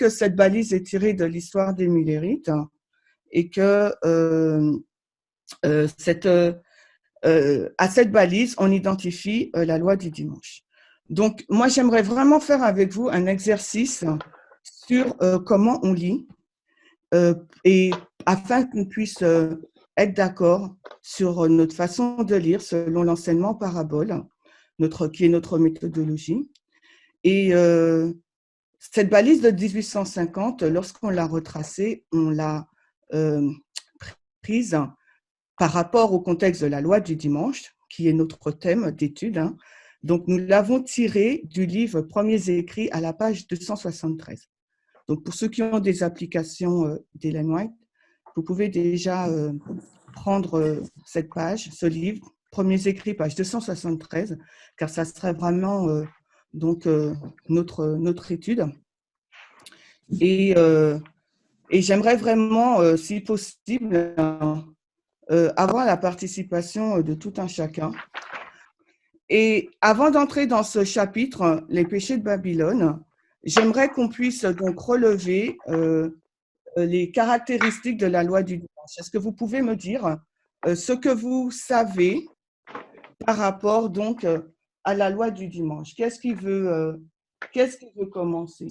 que cette balise est tirée de l'histoire des Millérites et que à cette balise, on identifie la loi du dimanche. Donc, moi, j'aimerais vraiment faire avec vous un exercice sur comment on lit et afin qu'on puisse être d'accord sur notre façon de lire selon l'enseignement parabole, qui est notre méthodologie. Et cette balise de 1850, lorsqu'on l'a retracée, on l'a prise par rapport au contexte de la loi du dimanche, qui est notre thème d'étude. Donc, nous l'avons tirée du livre Premiers écrits à la page 273. Donc, pour ceux qui ont des applications d'Ellen White, vous pouvez déjà prendre cette page, ce livre, Premiers écrits, page 273, car ça serait vraiment notre étude. Et j'aimerais vraiment, si possible, avoir la participation de tout un chacun. Et avant d'entrer dans ce chapitre, les péchés de Babylone, j'aimerais qu'on puisse donc relever les caractéristiques de la loi du dimanche. Est-ce que vous pouvez me dire ce que vous savez par rapport donc à la loi du dimanche? Qu'est-ce qui veut commencer?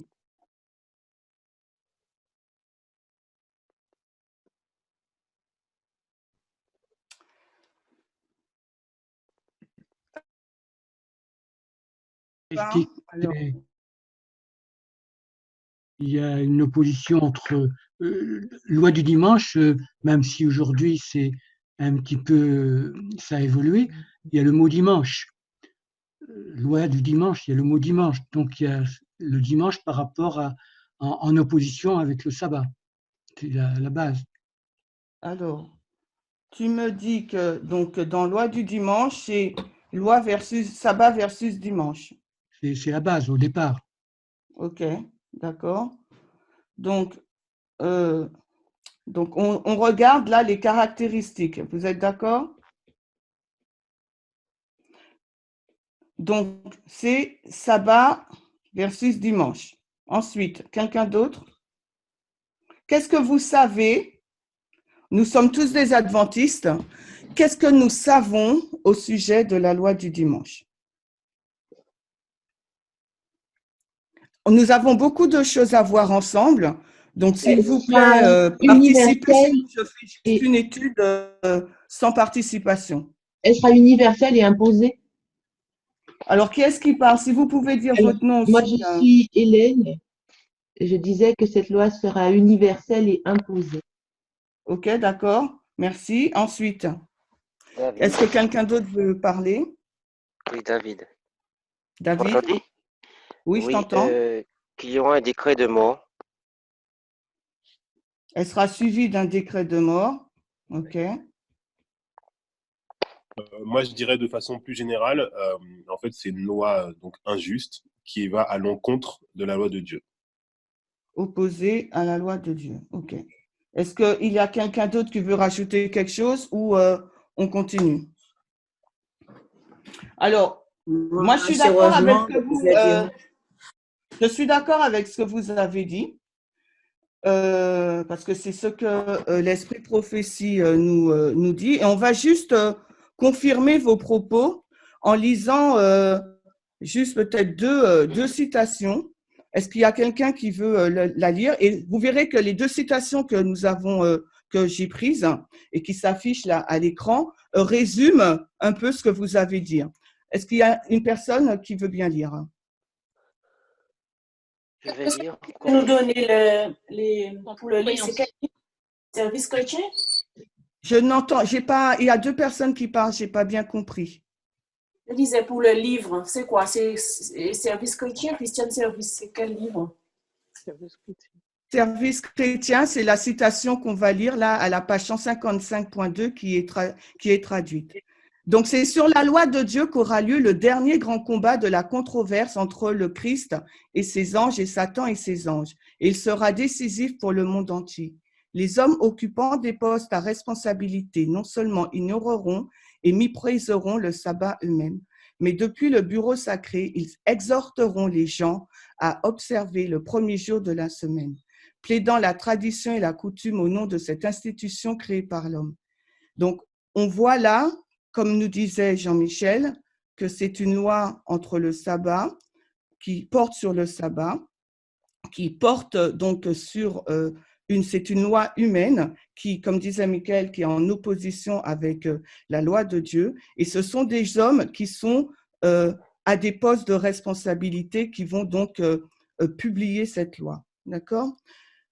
Alors, il y a une opposition entre loi du dimanche, même si aujourd'hui c'est un petit peu, ça a évolué, il y a le mot dimanche. Loi du dimanche, il y a le mot dimanche. Donc il y a le dimanche par rapport en opposition avec le sabbat. C'est la base. Alors, tu me dis que donc dans loi du dimanche, c'est loi versus sabbat versus dimanche. C'est la base au départ. Ok, d'accord. Donc on regarde là les caractéristiques. Vous êtes d'accord? Donc, c'est sabbat versus dimanche. Ensuite, quelqu'un d'autre? Qu'est-ce que vous savez? Nous sommes tous des adventistes. Qu'est-ce que nous savons au sujet de la loi du dimanche? Nous avons beaucoup de choses à voir ensemble. Donc, s'il vous plaît, participez. Je fais juste une étude sans participation. Elle sera universelle et imposée. Alors, qui est-ce qui parle? Si vous pouvez dire votre nom aussi. Moi, je suis Hélène. Je disais que cette loi sera universelle et imposée. Ok, d'accord. Merci. Ensuite, est-ce que quelqu'un d'autre veut parler? Oui, David. David? Oui, je t'entends. Qu'il y aura un décret de mort. Elle sera suivie d'un décret de mort. Ok. Moi, je dirais de façon plus générale, en fait, c'est une loi donc injuste qui va à l'encontre de la loi de Dieu. Opposée à la loi de Dieu. Ok. Est-ce qu'il y a quelqu'un d'autre qui veut rajouter quelque chose ou on continue? Alors, moi, je suis d'accord avec ce que vous. Je suis d'accord avec ce que vous avez dit. Parce que c'est ce que l'esprit prophétie nous dit. Et on va juste confirmer vos propos en lisant juste peut-être deux citations. Est-ce qu'il y a quelqu'un qui veut la lire? Et vous verrez que les deux citations que nous avons, que j'ai prises et qui s'affichent là à l'écran, résument un peu ce que vous avez dit. Est-ce qu'il y a une personne qui veut bien lire? Je vais lire. Vous nous donner pour le lire, c'est quel service chrétien? Je n'entends, j'ai pas, il y a deux personnes qui parlent, j'ai pas bien compris. Je disais pour le livre, c'est quoi? C'est service chrétien, Christian Service, c'est quel livre? Service chrétien, c'est la citation qu'on va lire là à la page 155.2 qui est traduite. Donc, c'est sur la loi de Dieu qu'aura lieu le dernier grand combat de la controverse entre le Christ et ses anges et Satan et ses anges. Et il sera décisif pour le monde entier. Les hommes occupant des postes à responsabilité non seulement ignoreront et mépriseront le sabbat eux-mêmes, mais depuis le bureau sacré, ils exhorteront les gens à observer le premier jour de la semaine, plaidant la tradition et la coutume au nom de cette institution créée par l'homme. Donc, on voit là, comme nous disait Jean-Michel, que c'est une loi entre le sabbat, qui porte sur le sabbat, qui porte donc sur c'est une loi humaine qui, comme disait Michael, qui est en opposition avec la loi de Dieu. Et ce sont des hommes qui sont à des postes de responsabilité qui vont donc publier cette loi. D'accord?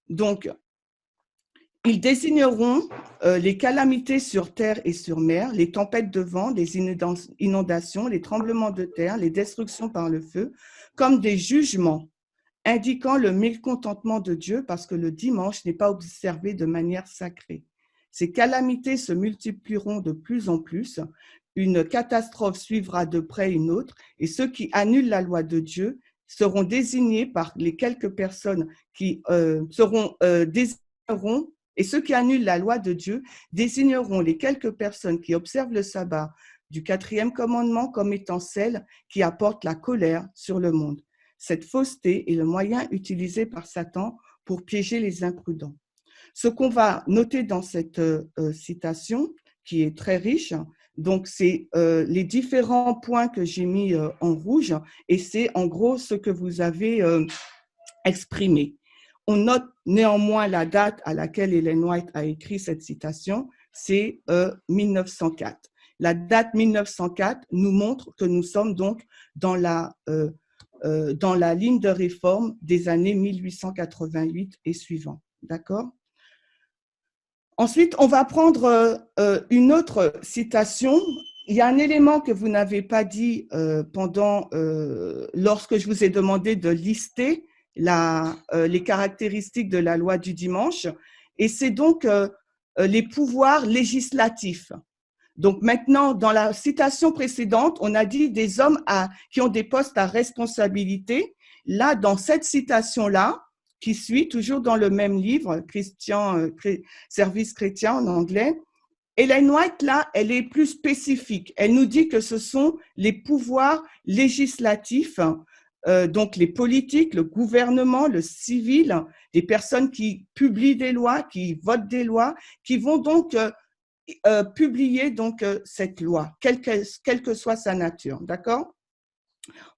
Donc, ils désigneront les calamités sur terre et sur mer, les tempêtes de vent, les inondations, les tremblements de terre, les destructions par le feu, comme des jugements, indiquant le mécontentement de Dieu parce que le dimanche n'est pas observé de manière sacrée. Ces calamités se multiplieront de plus en plus, une catastrophe suivra de près une autre, et ceux qui annulent la loi de Dieu seront désignés par les quelques personnes qui désigneront, et ceux qui annulent la loi de Dieu désigneront les quelques personnes qui observent le sabbat du 4e commandement comme étant celles qui apportent la colère sur le monde. Cette fausseté est le moyen utilisé par Satan pour piéger les imprudents. Ce qu'on va noter dans cette citation, qui est très riche, donc c'est les différents points que j'ai mis en rouge, et c'est en gros ce que vous avez exprimé. On note néanmoins la date à laquelle Ellen White a écrit cette citation, c'est 1904. La date 1904 nous montre que nous sommes donc dans la ligne de réforme des années 1888 et suivants. D'accord? Ensuite, on va prendre une autre citation. Il y a un élément que vous n'avez pas dit lorsque je vous ai demandé de lister les caractéristiques de la loi du dimanche, et c'est donc les pouvoirs législatifs. Donc maintenant, dans la citation précédente, on a dit des hommes qui ont des postes à responsabilité. Là, dans cette citation-là, qui suit, toujours dans le même livre, Service chrétien en anglais, Ellen White, là, elle est plus spécifique. Elle nous dit que ce sont les pouvoirs législatifs, donc les politiques, le gouvernement, le civil, les personnes qui publient des lois, qui votent des lois, qui vont donc publier donc cette loi, quelle que soit sa nature, d'accord?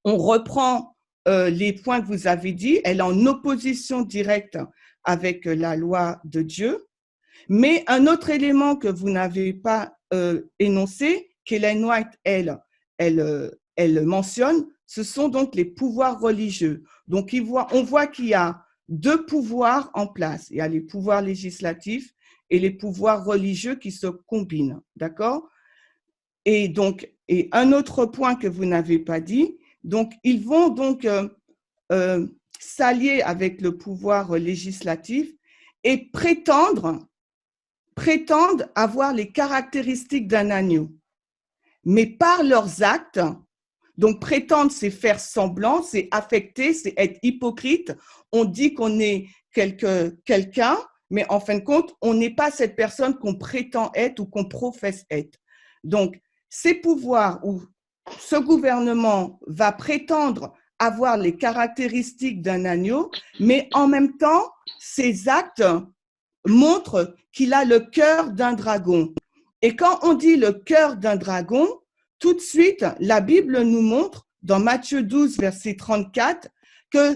On reprend les points que vous avez dit. Elle est en opposition directe avec la loi de Dieu. Mais un autre élément que vous n'avez pas énoncé, qu'Ellen White, elle mentionne, ce sont donc les pouvoirs religieux. Donc, on voit qu'il y a deux pouvoirs en place. Il y a les pouvoirs législatifs et les pouvoirs religieux qui se combinent, d'accord? Et un autre point que vous n'avez pas dit, donc ils vont donc s'allier avec le pouvoir législatif et prétendent avoir les caractéristiques d'un agneau. Mais par leurs actes, donc prétendre, c'est faire semblant, c'est affecter, c'est être hypocrite. On dit qu'on est quelqu'un, mais en fin de compte, on n'est pas cette personne qu'on prétend être ou qu'on professe être. Donc, ces pouvoirs ou ce gouvernement va prétendre avoir les caractéristiques d'un agneau, mais en même temps, ses actes montrent qu'il a le cœur d'un dragon. Et quand on dit le cœur d'un dragon, tout de suite, la Bible nous montre, dans Matthieu 12, verset 34, que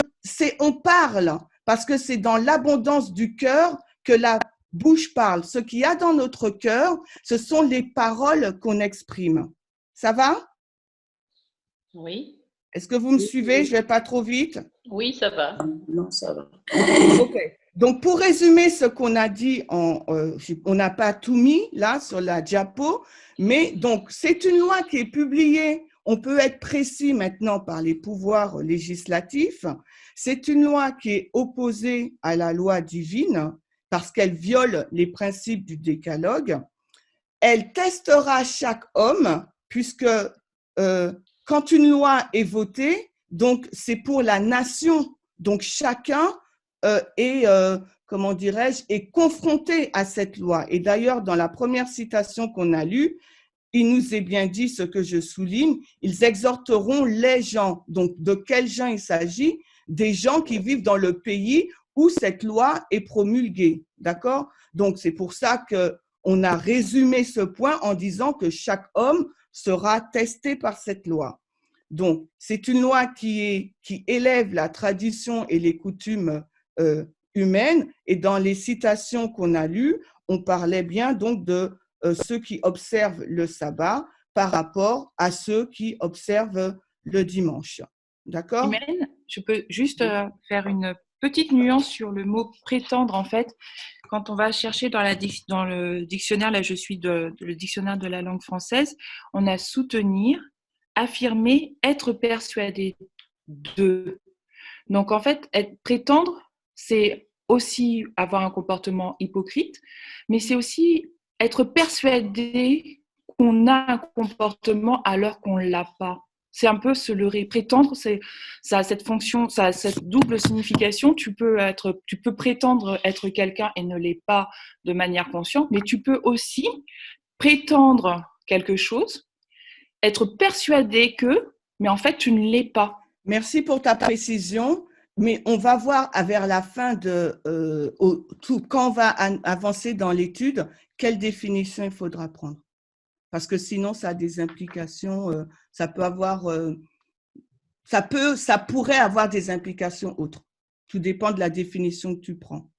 on parle, parce que c'est dans l'abondance du cœur que la bouche parle. Ce qu'il y a dans notre cœur, ce sont les paroles qu'on exprime. Ça va? Oui. Est-ce que vous me suivez? Je ne vais pas trop vite? Oui, ça va. Non, ça va. OK. Donc, pour résumer ce qu'on a dit, on n'a pas tout mis là sur la diapo, mais donc, c'est une loi qui est publiée. On peut être précis maintenant par les pouvoirs législatifs. C'est une loi qui est opposée à la loi divine parce qu'elle viole les principes du décalogue. Elle testera chaque homme puisque quand une loi est votée, donc c'est pour la nation. Donc, chacun est confronté à cette loi. Et d'ailleurs, dans la première citation qu'on a lue, il nous est bien dit, ce que je souligne, ils exhorteront les gens. Donc, de quels gens il s'agit? Des gens qui vivent dans le pays où cette loi est promulguée. D'accord? Donc, c'est pour ça qu'on a résumé ce point en disant que chaque homme sera testé par cette loi. Donc, c'est une loi qui élève la tradition et les coutumes humaines. Et dans les citations qu'on a lues, on parlait bien donc de ceux qui observent le sabbat par rapport à ceux qui observent le dimanche. D'accord? Imen, je peux juste faire une petite nuance sur le mot prétendre. En fait, quand on va chercher dans le dictionnaire, là je suis le dictionnaire de la langue française, on a soutenir, affirmer, être persuadé de. Donc en fait, prétendre, c'est aussi avoir un comportement hypocrite, mais c'est aussi être persuadé qu'on a un comportement alors qu'on ne l'a pas. C'est un peu se leurrer. Prétendre, ça a cette fonction, ça a cette double signification. Tu peux prétendre être quelqu'un et ne l'est pas de manière consciente, mais tu peux aussi prétendre quelque chose, être persuadé que, mais en fait, tu ne l'es pas. Merci pour ta précision, mais on va voir vers la fin quand on va avancer dans l'étude, quelle définition il faudra prendre. Parce que sinon, ça a des implications, ça pourrait avoir des implications autres. Tout dépend de la définition que tu prends.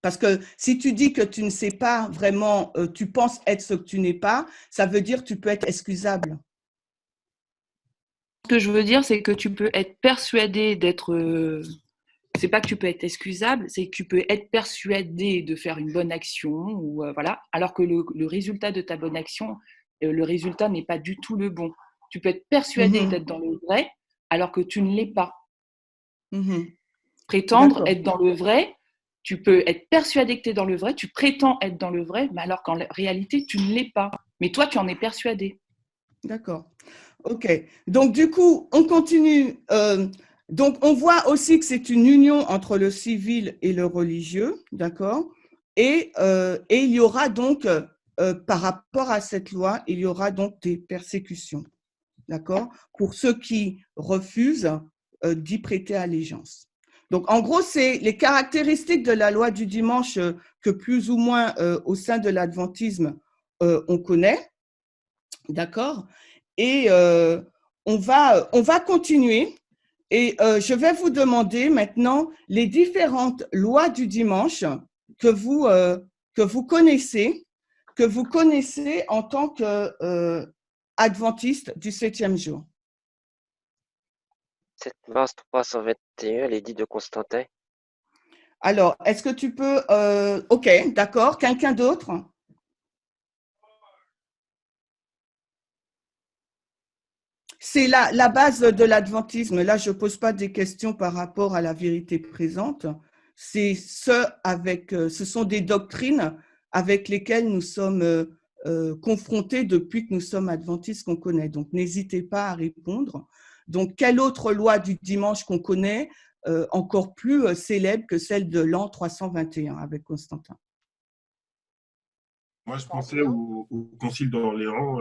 Parce que si tu dis que tu ne sais pas vraiment, tu penses être ce que tu n'es pas, ça veut dire que tu peux être excusable. Ce que je veux dire, c'est que tu peux être persuadé d'être. C'est pas que tu peux être excusable, c'est que tu peux être persuadé de faire une bonne action, ou voilà, alors que le résultat de ta bonne action, le résultat n'est pas du tout le bon. Tu peux être persuadé d'être dans le vrai, alors que tu ne l'es pas. Prétendre être dans le vrai, tu peux être persuadé que tu es dans le vrai, tu prétends être dans le vrai, mais alors qu'en réalité, tu ne l'es pas. Mais toi, tu en es persuadé. D'accord. OK. Donc, du coup, on continue. Donc, on voit aussi que c'est une union entre le civil et le religieux, d'accord? Et il y aura donc, par rapport à cette loi, il y aura donc des persécutions, d'accord? Pour ceux qui refusent d'y prêter allégeance. Donc, en gros, c'est les caractéristiques de la loi du dimanche que plus ou moins au sein de l'adventisme, on connaît, d'accord? Et on va continuer. Et je vais vous demander maintenant les différentes lois du dimanche que vous connaissez en tant qu'adventiste du 7e jour. 7 mars 321, l'édit de Constantin. Alors, est-ce que tu peux… OK, d'accord. Quelqu'un d'autre? C'est la base de l'adventisme. Là, je ne pose pas des questions par rapport à la vérité présente. Ce sont des doctrines avec lesquelles nous sommes confrontés depuis que nous sommes adventistes qu'on connaît. Donc, n'hésitez pas à répondre. Donc, quelle autre loi du dimanche qu'on connaît encore plus célèbre que celle de l'an 321 avec Constantin? Moi, je pensais au concile d'Orléans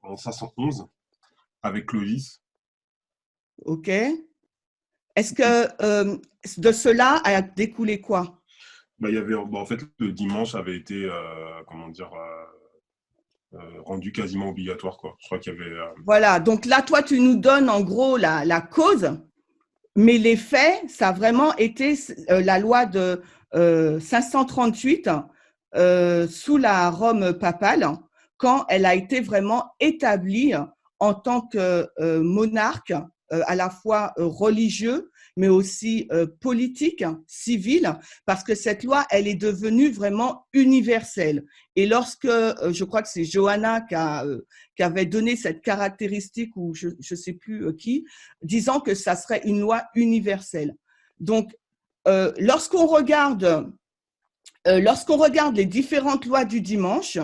en 511 avec Clovis. OK. Est-ce que de cela a découlé quoi? Il y avait, en fait, le dimanche avait été, rendu quasiment obligatoire, quoi. Je crois qu'il y avait… Voilà, donc là, toi, tu nous donnes en gros la cause, mais les faits, ça a vraiment été la loi de 538 sous la Rome papale, quand elle a été vraiment établie en tant que monarque, à la fois religieux, mais aussi politique, civil, parce que cette loi, elle est devenue vraiment universelle. Et lorsque, je crois que c'est Johanna qui avait donné cette caractéristique, ou je ne sais plus qui, disant que ça serait une loi universelle. Donc, lorsqu'on regarde les différentes lois du dimanche,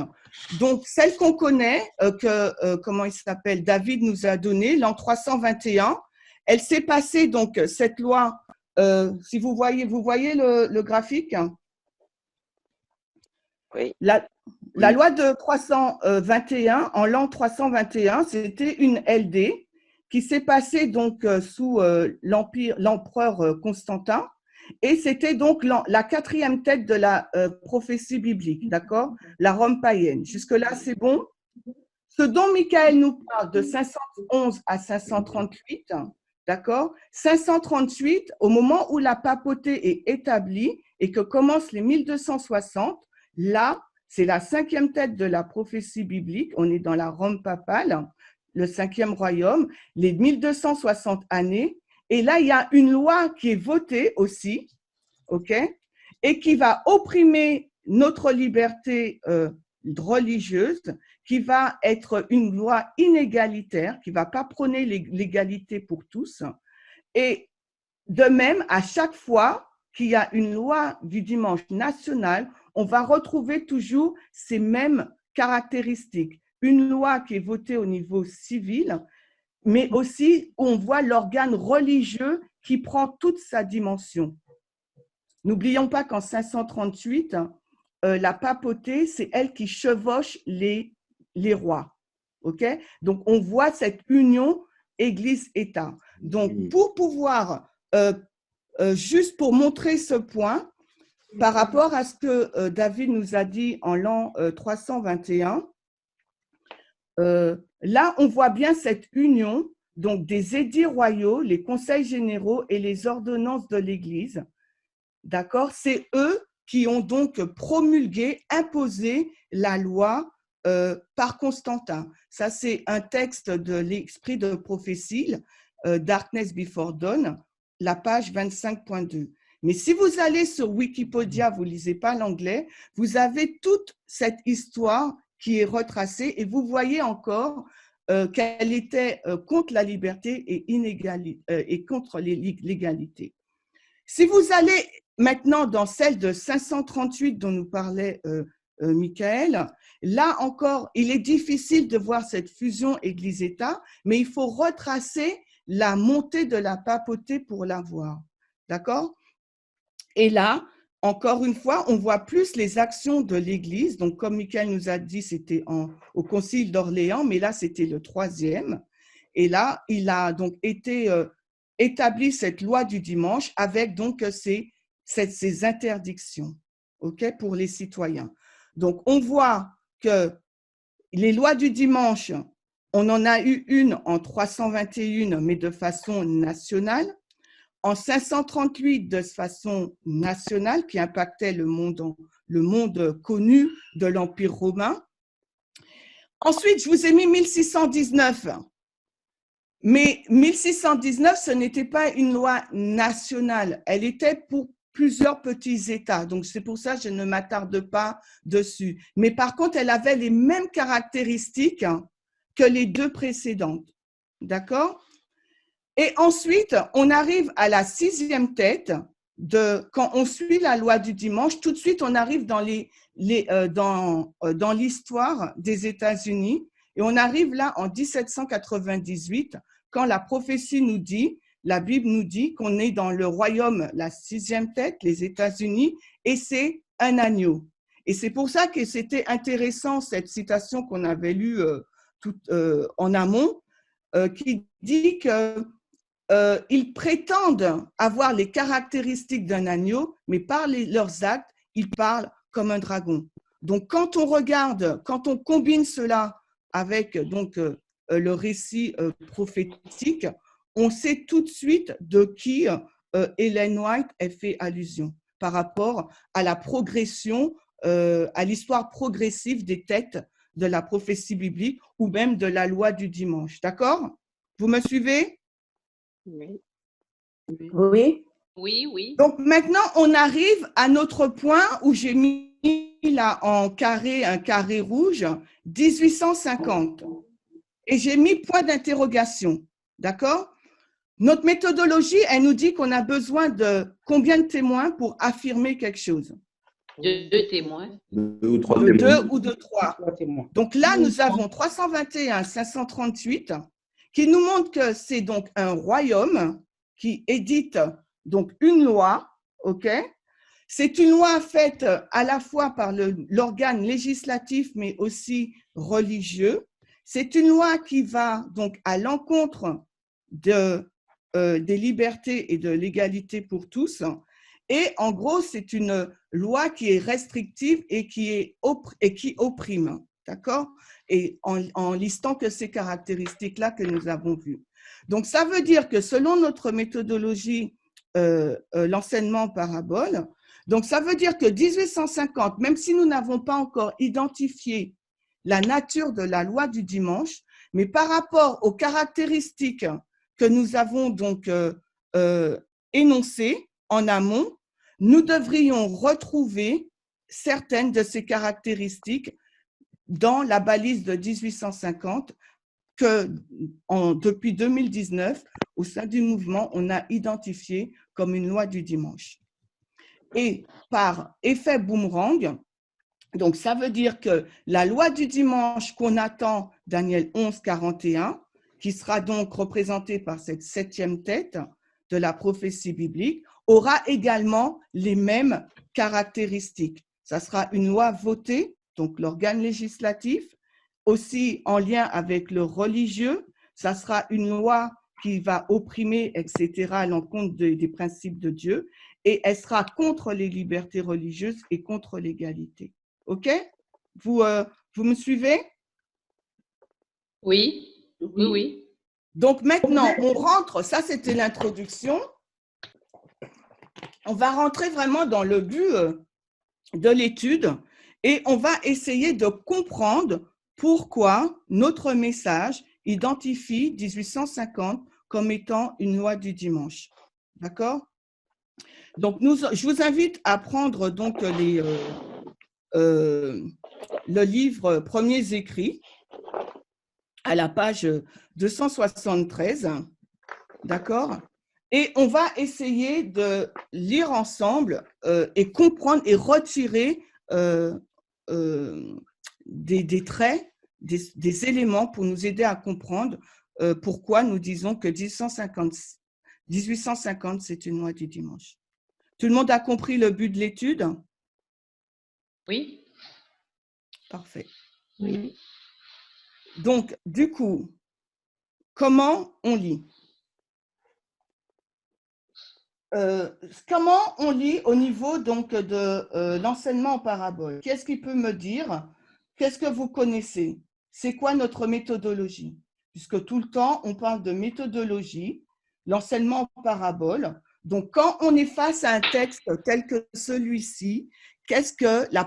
donc celle qu'on connaît, comment il s'appelle, David nous a donné, l'an 321, elle s'est passée, donc cette loi, si vous voyez le graphique? Oui. La loi de 321, en l'an 321, c'était une LD qui s'est passée donc sous l'empereur Constantin, et c'était donc la quatrième tête de la prophétie biblique, d'accord? La Rome païenne. Jusque-là, c'est bon? Ce dont Michael nous parle de 511 à 538, d'accord? 538, au moment où la papauté est établie et que commencent les 1260, là, c'est la cinquième tête de la prophétie biblique. On est dans la Rome papale, le cinquième royaume, les 1260 années. Et là, il y a une loi qui est votée aussi, OK? Et qui va opprimer notre liberté religieuse, qui va être une loi inégalitaire, qui ne va pas prôner l'égalité pour tous. Et de même, à chaque fois qu'il y a une loi du dimanche national, on va retrouver toujours ces mêmes caractéristiques. Une loi qui est votée au niveau civil, mais aussi où on voit l'organe religieux qui prend toute sa dimension. N'oublions pas qu'en 538, la papauté, c'est elle qui chevauche les rois. Okay? Donc, on voit cette union Église-État. Donc, pour pouvoir, juste pour montrer ce point, par rapport à ce que David nous a dit en l'an 321, là, on voit bien cette union donc des édits royaux, les conseils généraux et les ordonnances de l'Église. D'accord? C'est eux qui ont donc promulgué, imposé la loi par Constantin. Ça, c'est un texte de l'Esprit de prophétie, Darkness Before Dawn, la page 25.2. Mais si vous allez sur Wikipédia, vous ne lisez pas l'anglais, vous avez toute cette histoire qui est retracée et vous voyez encore qu'elle était contre la liberté et contre l'égalité. Si vous allez maintenant dans celle de 538 dont nous parlait Michael, là encore, il est difficile de voir cette fusion Église-État, mais il faut retracer la montée de la papauté pour la voir. D'accord? Et là, encore une fois, on voit plus les actions de l'Église. Donc, comme Michael nous a dit, c'était au Concile d'Orléans, mais là, c'était le 3e. Et là, il a donc été établi cette loi du dimanche avec donc ces interdictions, ok, pour les citoyens. Donc, on voit que les lois du dimanche, on en a eu une en 321, mais de façon nationale. En 538, de façon nationale, qui impactait le monde connu de l'Empire romain. Ensuite, je vous ai mis 1619. Mais 1619, ce n'était pas une loi nationale. Elle était pour plusieurs petits États. Donc, c'est pour ça que je ne m'attarde pas dessus. Mais par contre, elle avait les mêmes caractéristiques que les deux précédentes. D'accord? Et ensuite, on arrive à la 6e tête. Quand on suit la loi du dimanche, tout de suite, on arrive dans l'histoire des États-Unis. Et on arrive là en 1798, quand la prophétie nous dit, la Bible nous dit qu'on est dans le royaume, la 6e tête, les États-Unis, et c'est un agneau. Et c'est pour ça que c'était intéressant, cette citation qu'on avait lue en amont, qui dit qu'ils prétendent avoir les caractéristiques d'un agneau, mais par leurs actes, ils parlent comme un dragon. Donc, quand on regarde, quand on combine cela avec donc le récit prophétique, on sait tout de suite de qui Ellen White a fait allusion par rapport à la progression, à l'histoire progressive des têtes de la prophétie biblique ou même de la loi du dimanche. D'accord? Vous me suivez? Oui. Oui. Oui, oui. Donc maintenant, on arrive à notre point où j'ai mis là en carré, un carré rouge, 1850. Et j'ai mis point d'interrogation. D'accord? Notre méthodologie, elle nous dit qu'on a besoin de combien de témoins pour affirmer quelque chose? 2 témoins. 2 ou 3 De témoins. 2 ou de 3. Donc là, nous avons 321, 538, qui nous montre que c'est donc un royaume qui édite donc une loi, ok, C'est une loi faite à la fois par l'organe législatif, mais aussi religieux. C'est une loi qui va donc à l'encontre des libertés et de l'égalité pour tous. Et en gros, c'est une loi qui est restrictive et qui opprime, d'accord? Et en listant que ces caractéristiques-là que nous avons vues. Donc, ça veut dire que selon notre méthodologie, l'enseignement en parabole, donc ça veut dire que 1850, même si nous n'avons pas encore identifié la nature de la loi du dimanche, mais par rapport aux caractéristiques que nous avons donc énoncées en amont, nous devrions retrouver certaines de ces caractéristiques dans la balise de 1850 que depuis 2019, au sein du mouvement, on a identifié comme une loi du dimanche. Et par effet boomerang, donc ça veut dire que la loi du dimanche qu'on attend, Daniel 11, 41, qui sera donc représentée par cette 7e tête de la prophétie biblique, aura également les mêmes caractéristiques. Ça sera une loi votée, donc l'organe législatif, aussi en lien avec le religieux. Ça sera une loi qui va opprimer, etc., à l'encontre des principes de Dieu, et elle sera contre les libertés religieuses et contre l'égalité. OK? Vous me suivez? Oui, oui, oui. Donc maintenant, on rentre, ça c'était l'introduction. On va rentrer vraiment dans le but de l'étude et on va essayer de comprendre pourquoi notre message identifie 1850 comme étant une loi du dimanche. D'accord? Donc, je vous invite à prendre donc le livre Premiers écrits à la page 273. D'accord? Et on va essayer de lire ensemble et comprendre et retirer des traits, des éléments pour nous aider à comprendre pourquoi nous disons que 1850, c'est une loi du dimanche. Tout le monde a compris le but de l'étude? Oui. Parfait. Oui. Donc, du coup, comment on lit? Comment on lit au niveau donc de l'enseignement en parabole? Qu'est-ce qui peut me dire? Qu'est-ce que vous connaissez? C'est quoi notre méthodologie? Puisque tout le temps, on parle de méthodologie, l'enseignement en parabole. Donc, quand on est face à un texte tel que celui-ci, quelles sont les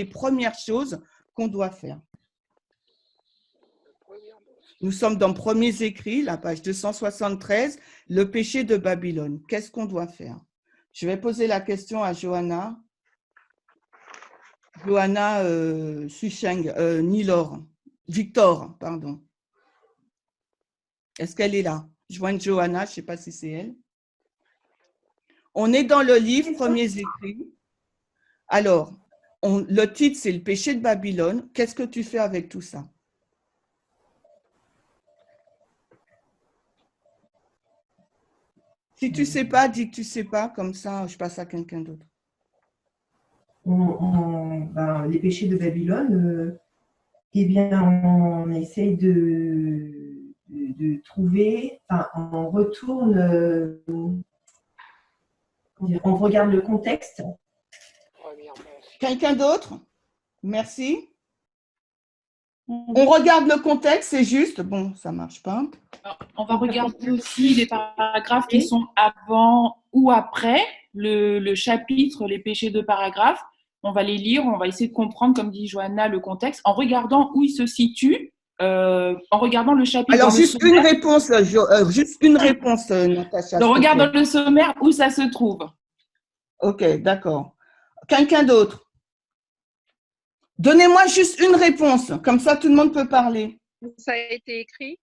premières choses qu'on doit faire? Nous sommes dans Premiers écrits, la page 273, le péché de Babylone. Qu'est-ce qu'on doit faire? Je vais poser la question à Johanna. Johanna Sucheng, Nilor, Victor, pardon. Est-ce qu'elle est là? Joindre Johanna, je ne sais pas si c'est elle. On est dans le livre Premiers écrits. Alors, le titre, c'est le péché de Babylone. Qu'est-ce que tu fais avec tout ça? Si tu ne sais pas, dis que tu ne sais pas, comme ça, je passe à quelqu'un d'autre. Les péchés de Babylone, eh bien, on essaye de trouver, on retourne, on regarde le contexte. Quelqu'un d'autre? Merci. On regarde le contexte, c'est juste. Bon, ça ne marche pas. Alors, on va regarder aussi les paragraphes qui sont avant ou après le chapitre, les péchés de paragraphes. On va les lire, on va essayer de comprendre, comme dit Johanna, le contexte, en regardant où il se situe, en regardant le chapitre. Alors, juste une réponse, Natacha. Donc, regarde dans le sommaire où ça se trouve. Ok, d'accord. Quelqu'un d'autre? Donnez-moi juste une réponse, comme ça tout le monde peut parler. Ça a été écrit.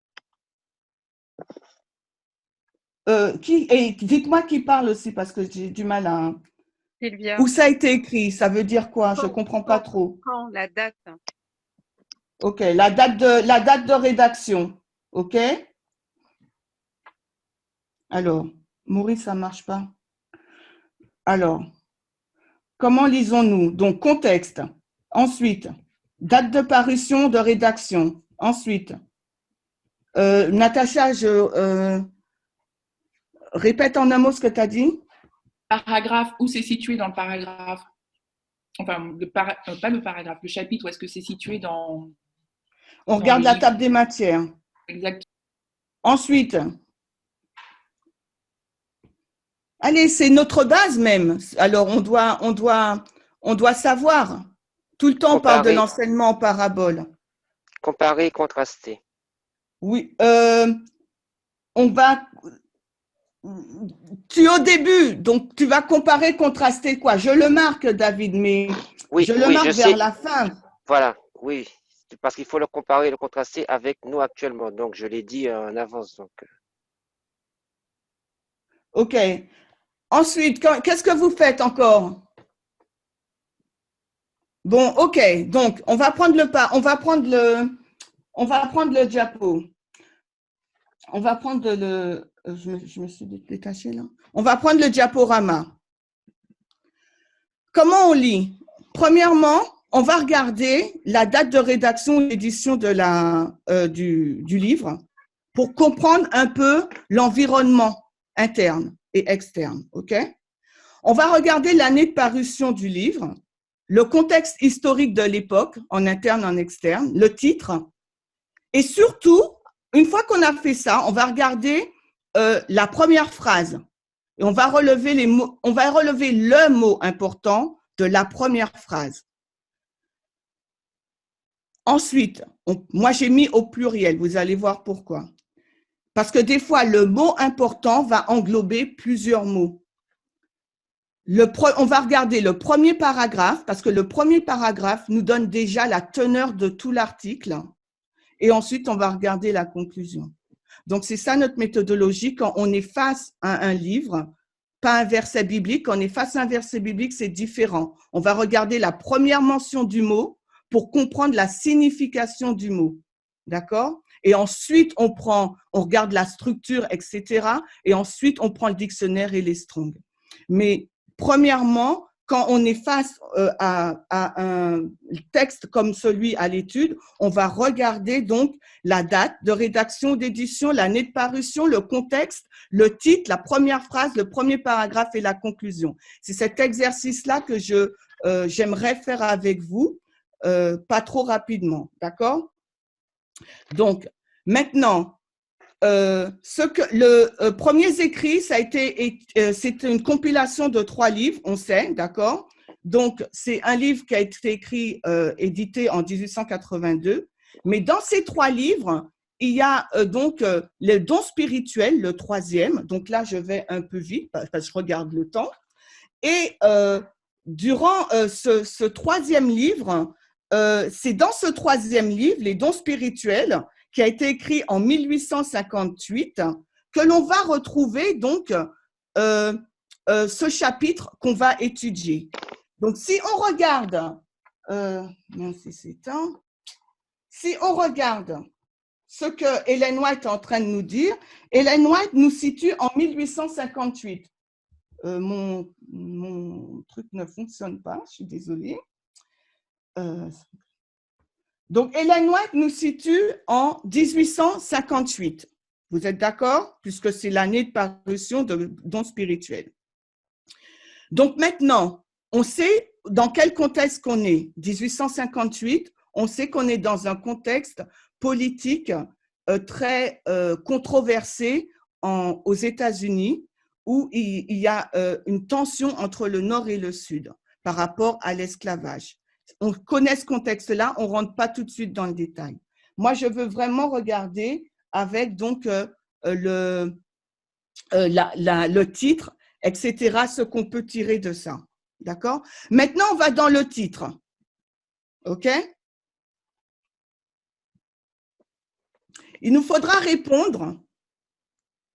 Dites-moi qui parle aussi, parce que j'ai du mal à… Sylvia. Où ça a été écrit? Ça veut dire quoi? Je ne comprends pas trop. Quand la date? Ok, la date de rédaction. Ok. Alors, Maurice, ça ne marche pas. Alors, comment lisons-nous? Donc, contexte. Ensuite, date de parution, de rédaction. Ensuite, Natacha, répète en un mot ce que tu as dit. Paragraphe, où c'est situé dans le paragraphe? Enfin, pas le paragraphe, le chapitre, où est-ce que c'est situé dans… On regarde la table des matières. Exactement. Ensuite, allez, c'est notre base même. Alors, on doit savoir. Tout le temps, on parle de l'enseignement en parabole. Comparer et contraster. Oui, on va… Tu es au début, donc tu vas comparer, contraster quoi? Je le marque, David, mais oui, je le marque vers la fin. Voilà, oui, parce qu'il faut le comparer et le contraster avec nous actuellement. Donc, je l'ai dit en avance. Donc. OK. Ensuite, qu'est-ce que vous faites encore? Bon, OK. Donc, on va prendre le diapo. On va prendre le… Je me suis détachée là. On va prendre le diaporama. Comment on lit? Premièrement, on va regarder la date de rédaction et d'édition du livre pour comprendre un peu l'environnement interne et externe. OK? On va regarder l'année de parution du livre, le contexte historique de l'époque, en interne, en externe, le titre, et surtout, une fois qu'on a fait ça, on va regarder la première phrase et on va relever le mot important de la première phrase. Ensuite, moi j'ai mis au pluriel, vous allez voir pourquoi. Parce que des fois, le mot important va englober plusieurs mots. On va regarder le premier paragraphe, parce que le premier paragraphe nous donne déjà la teneur de tout l'article. Et ensuite, on va regarder la conclusion. Donc, c'est ça notre méthodologie quand on est face à un livre, pas un verset biblique. Quand on est face à un verset biblique, c'est différent. On va regarder la première mention du mot pour comprendre la signification du mot. D'accord? Et ensuite, on regarde la structure, etc. Et ensuite, on prend le dictionnaire et les Strong. Mais premièrement, quand on est face à un texte comme celui à l'étude, on va regarder donc la date de rédaction, d'édition, l'année de parution, le contexte, le titre, la première phrase, le premier paragraphe et la conclusion. C'est cet exercice-là que j'aimerais faire avec vous, pas trop rapidement, d'accord? Donc, maintenant, le premier écrit, c'est une compilation de 3 livres, on sait, d'accord? Donc, c'est un livre qui a été écrit, édité en 1882. Mais dans ces 3 livres, il y a donc le don spirituel, le 3e. Donc là, je vais un peu vite parce que je regarde le temps. Et durant ce 3e livre, c'est dans ce 3e livre, les dons spirituels, qui a été écrit en 1858, que l'on va retrouver donc ce chapitre qu'on va étudier. Donc, si on regarde, si on regarde ce que Ellen White est en train de nous dire, Ellen White nous situe en 1858. Mon truc ne fonctionne pas, je suis désolée. Donc, Ellen White nous situe en 1858. Vous êtes d'accord? Puisque c'est l'année de parution de dons spirituels. Donc, maintenant, on sait dans quel contexte qu'on est. 1858, on sait qu'on est dans un contexte politique très controversé aux États-Unis, où il y a une tension entre le Nord et le Sud par rapport à l'esclavage. On connaît ce contexte-là, on ne rentre pas tout de suite dans le détail. Moi, je veux vraiment regarder avec donc le titre, etc., ce qu'on peut tirer de ça. D'accord? Maintenant, on va dans le titre. OK? Il nous faudra répondre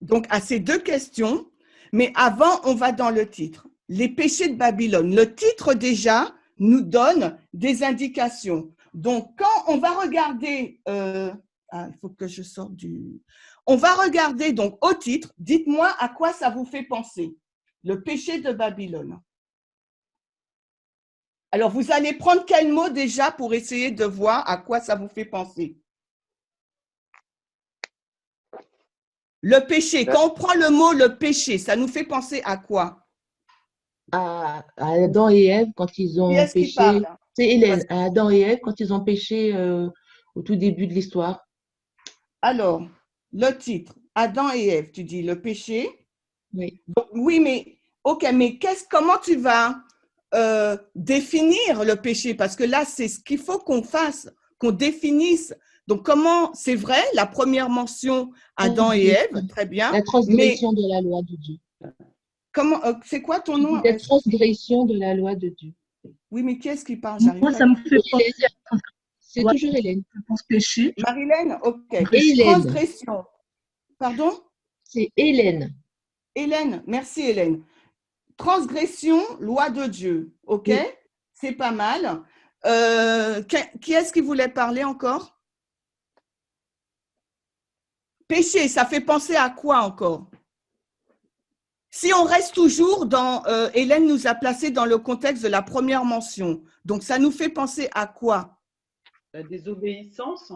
donc à ces 2 questions, mais avant, on va dans le titre. Les péchés de Babylone. Le titre, déjà, nous donne des indications. Donc, quand on va regarder, il faut que je sorte on va regarder donc au titre, dites-moi à quoi ça vous fait penser. Le péché de Babylone. Alors, vous allez prendre quel mot déjà pour essayer de voir à quoi ça vous fait penser? Le péché. Quand on prend le mot le péché, ça nous fait penser à quoi? À Adam et Ève quand ils Qui ont est-ce qui péché. parle? C'est Hélène, à Adam et Ève quand ils ont péché au tout début de l'histoire. Alors, le titre, Adam et Ève, tu dis le péché. Oui. Donc, oui, mais ok, mais comment tu vas définir le péché? Parce que là, c'est ce qu'il faut qu'on fasse, qu'on définisse. Donc, comment, c'est vrai, la première mention, Adam et Ève, très bien. La transgression de la loi de Dieu. Comment, c'est quoi ton nom? La transgression de la loi de Dieu. Oui, mais qui est-ce qui parle? Moi, ça me fait penser à C'est toujours Hélène. je pense péché. Marilène, ok. Hélène. Transgression. Pardon? C'est Hélène. Hélène, merci Hélène. Transgression, loi de Dieu, ok? Oui. C'est pas mal. Qui est-ce qui voulait parler encore? Péché, ça fait penser à quoi encore? Si on reste toujours dans, Hélène nous a placé dans le contexte de la première mention, donc ça nous fait penser à quoi? La désobéissance.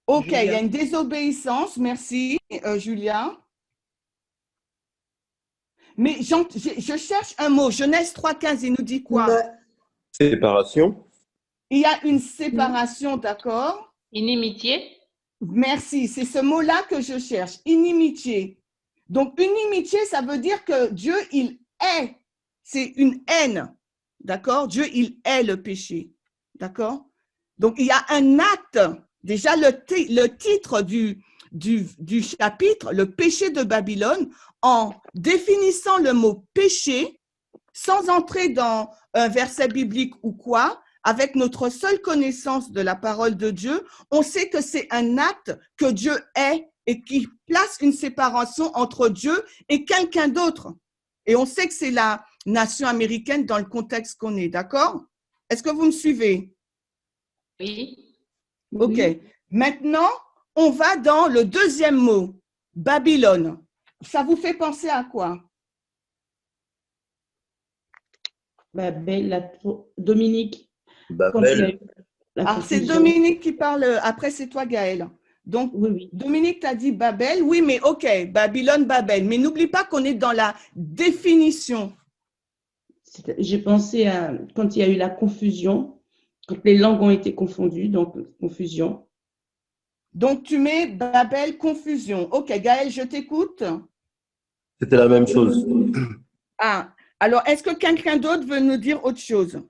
Ok, Julia. il y a une désobéissance, merci Julia. Mais je cherche un mot, Genèse 3,15, il nous dit quoi? Séparation. Il y a une séparation, d'accord? Inimitié. Merci, c'est ce mot-là que je cherche, inimitié. Donc, inimitié, ça veut dire que Dieu, il est, c'est une haine, d'accord? Dieu, il est le péché, d'accord? Donc, il y a un acte, déjà le titre du chapitre, le péché de Babylone, en définissant le mot péché, sans entrer dans un verset biblique ou quoi, avec notre seule connaissance de la parole de Dieu, on sait que c'est un acte que Dieu est et qui place une séparation entre Dieu et quelqu'un d'autre. Et on sait que c'est la nation américaine dans le contexte qu'on est, d'accord? Est-ce que vous me suivez? Oui. OK. Maintenant, on va dans le deuxième mot, Babylone. Ça vous fait penser à quoi? Babel, Dominique. Babel. C'est Dominique qui parle, après c'est toi Gaëlle. Donc, oui. Dominique t'a dit Babel, oui, mais ok, Babylone, Babel. Mais n'oublie pas qu'on est dans la définition. J'ai pensé à quand il y a eu la confusion, quand les langues ont été confondues, donc confusion. Donc, tu mets Babel, confusion. Ok, Gaëlle, je t'écoute. C'était la même chose. Ah, alors, est-ce que quelqu'un d'autre veut nous dire autre chose?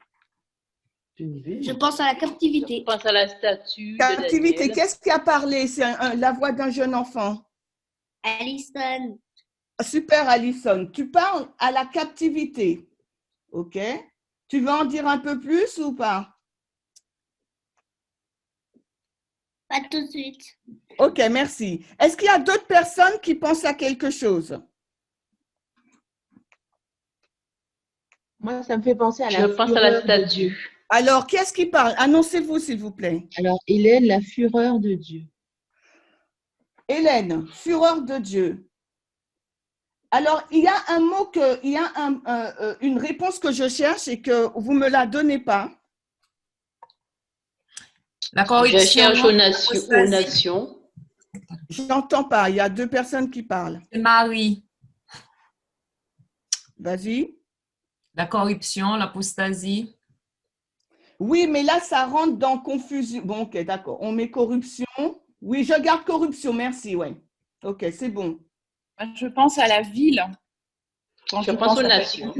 Je pense à la captivité. Je pense à la statue. Captivité, qu'est-ce qui a parlé? C'est la voix d'un jeune enfant. Alison. Super, Alison. Tu parles à la captivité. OK. Tu veux en dire un peu plus ou pas? Pas tout de suite. OK, merci. Est-ce qu'il y a d'autres personnes qui pensent à quelque chose? Moi, ça me fait penser à Je pense à la statue. Alors, qui est-ce qui parle? Annoncez-vous, s'il vous plaît. Alors, Hélène, la fureur de Dieu. Hélène, fureur de Dieu. Alors, il y a un mot il y a une réponse que je cherche et que vous ne me la donnez pas. La corruption. Je cherche aux nations. Je n'entends pas. Il y a deux personnes qui parlent. Marie. Vas-y. La corruption, l'apostasie. Oui, mais là, ça rentre dans confusion. Bon, ok, d'accord. On met corruption. Oui, je garde corruption. Merci, ouais. Ok, c'est bon. Je pense à la ville. Je pense aux nations.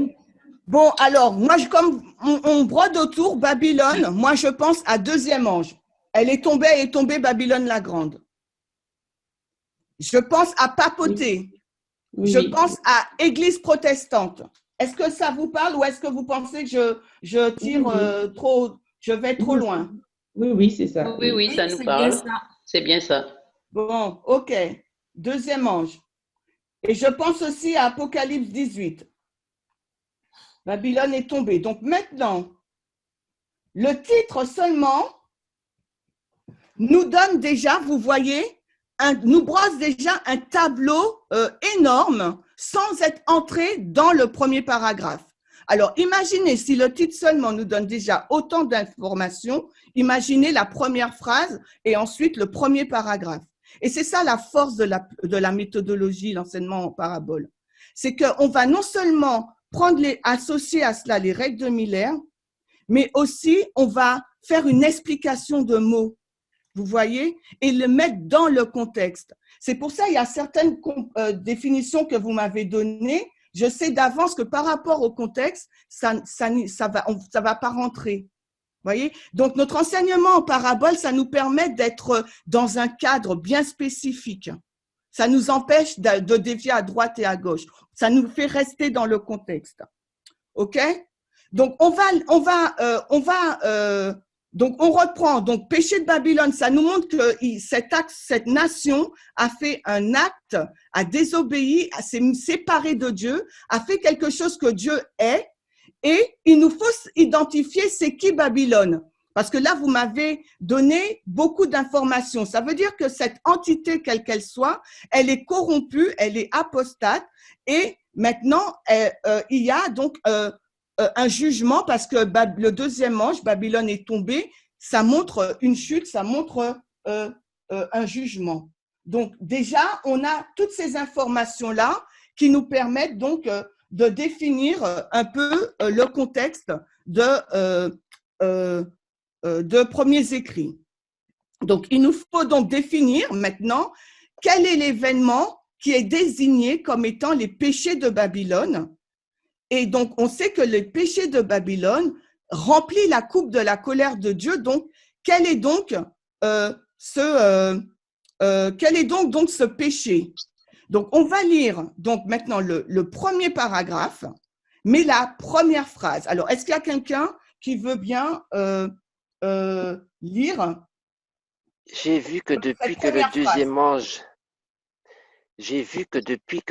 Bon, alors, moi, comme on brode autour, Babylone, moi, je pense à deuxième ange. Elle est tombée, Babylone la Grande. Je pense à papoter. Oui. Je pense à église protestante. Est-ce que ça vous parle ou est-ce que vous pensez que je tire trop, je vais trop loin? Oui, c'est ça. Oui, ça nous parle. C'est bien ça. Bon, ok. Deuxième ange. Et je pense aussi à Apocalypse 18. Babylone est tombée. Donc maintenant, le titre seulement nous donne déjà, vous voyez, nous brosse déjà un tableau énorme sans être entré dans le premier paragraphe. Alors, imaginez, si le titre seulement nous donne déjà autant d'informations, imaginez la première phrase et ensuite le premier paragraphe. Et c'est ça la force de la méthodologie, l'enseignement en parabole. C'est qu'on va non seulement associer à cela les règles de Miller, mais aussi on va faire une explication de mots, vous voyez, et le mettre dans le contexte. C'est pour ça qu'il y a certaines définitions que vous m'avez données. Je sais d'avance que par rapport au contexte, ça va pas rentrer. Voyez? Donc, notre enseignement en parabole, ça nous permet d'être dans un cadre bien spécifique. Ça nous empêche de dévier à droite et à gauche. Ça nous fait rester dans le contexte. OK? Donc, on reprend. Donc, péché de Babylone, ça nous montre que cette nation a fait un acte, a désobéi, s'est séparé de Dieu, a fait quelque chose que Dieu est. Et il nous faut identifier c'est qui Babylone. Parce que là, vous m'avez donné beaucoup d'informations. Ça veut dire que cette entité, quelle qu'elle soit, elle est corrompue, elle est apostate. Et maintenant, il y a donc un jugement parce que le deuxième ange, Babylone est tombé. Ça montre une chute, ça montre un jugement. Donc déjà, on a toutes ces informations-là qui nous permettent donc de définir un peu le contexte de premiers écrits. Donc, il nous faut donc définir maintenant quel est l'événement qui est désigné comme étant les péchés de Babylone. Et donc, on sait que le péché de Babylone remplit la coupe de la colère de Dieu. Donc, quel est donc ce péché? Donc, on va lire donc maintenant le premier paragraphe, mais la première phrase. Alors, est-ce qu'il y a quelqu'un qui veut bien lire? J'ai vu que depuis que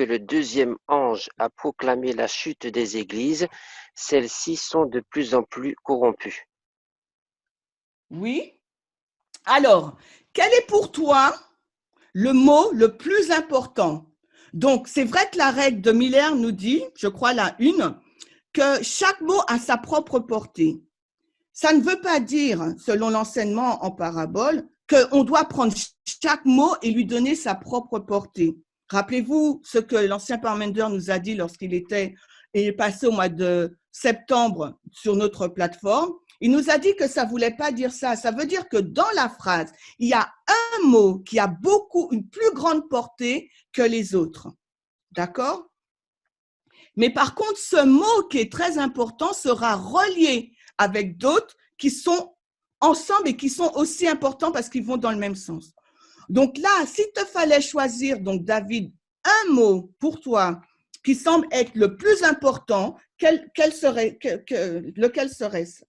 le deuxième ange a proclamé la chute des églises, celles-ci sont de plus en plus corrompues. Oui. Alors, quel est pour toi le mot le plus important? Donc, c'est vrai que la règle de Miller nous dit, je crois la une, que chaque mot a sa propre portée. Ça ne veut pas dire, selon l'enseignement en parabole, qu'on doit prendre chaque mot et lui donner sa propre portée. Rappelez-vous ce que l'ancien Parmenter nous a dit lorsqu'il est passé au mois de septembre sur notre plateforme. Il nous a dit que ça ne voulait pas dire ça. Ça veut dire que dans la phrase, il y a un mot qui a une plus grande portée que les autres. D'accord? Mais par contre, ce mot qui est très important sera relié avec d'autres qui sont ensemble et qui sont aussi importants parce qu'ils vont dans le même sens. Donc là, s'il te fallait choisir, donc David, un mot pour toi qui semble être le plus important, lequel serait-ce?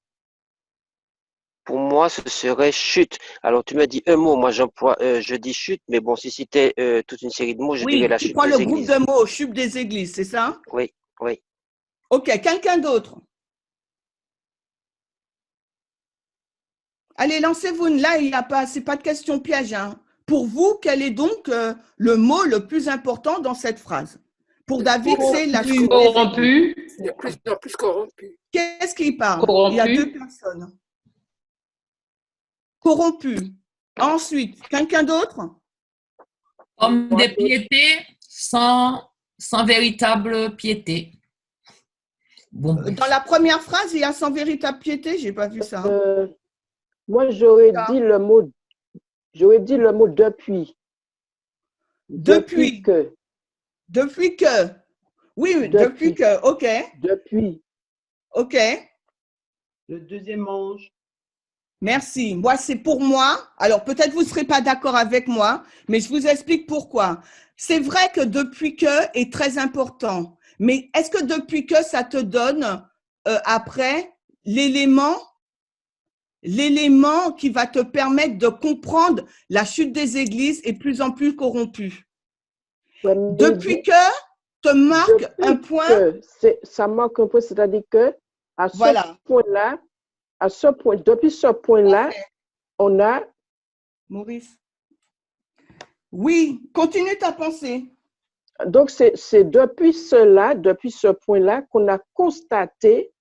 Pour moi, ce serait chute. Alors, tu me dis un mot, moi je dis chute, mais bon, si c'était toute une série de mots, je dirais la chute des églises. Oui, tu prends le groupe de mots, chute des églises, c'est ça? Oui, oui. Ok, quelqu'un d'autre? Allez, lancez-vous. Là, c'est pas de question piège. Hein. Pour vous, quel est donc le mot le plus important dans cette phrase? Pour David, c'est la chute. Corrompu. De plus en plus corrompu. Qu'est-ce qu'il parle? Corrompu. Il y a deux personnes. Corrompu. Ensuite, quelqu'un d'autre? Homme de piété sans véritable piété. Bon. Dans la première phrase, il y a sans véritable piété. J'ai pas vu ça. Moi, j'aurais dit le mot depuis. Depuis que. Depuis que. Oui, depuis que. OK. Depuis. OK. Le deuxième ange. Merci. Moi, c'est pour moi. Alors, peut-être vous ne serez pas d'accord avec moi, mais je vous explique pourquoi. C'est vrai que depuis que est très important. Mais est-ce que depuis que ça te donne après l'élément qui va te permettre de comprendre la chute des églises est de plus en plus corrompue? Depuis que te marque un point. Ça marque un point, c'est-à-dire que à ce point-là, depuis ce point-là, on a. Maurice. Oui, continue ta pensée. Donc, c'est depuis ce point-là, qu'on a constaté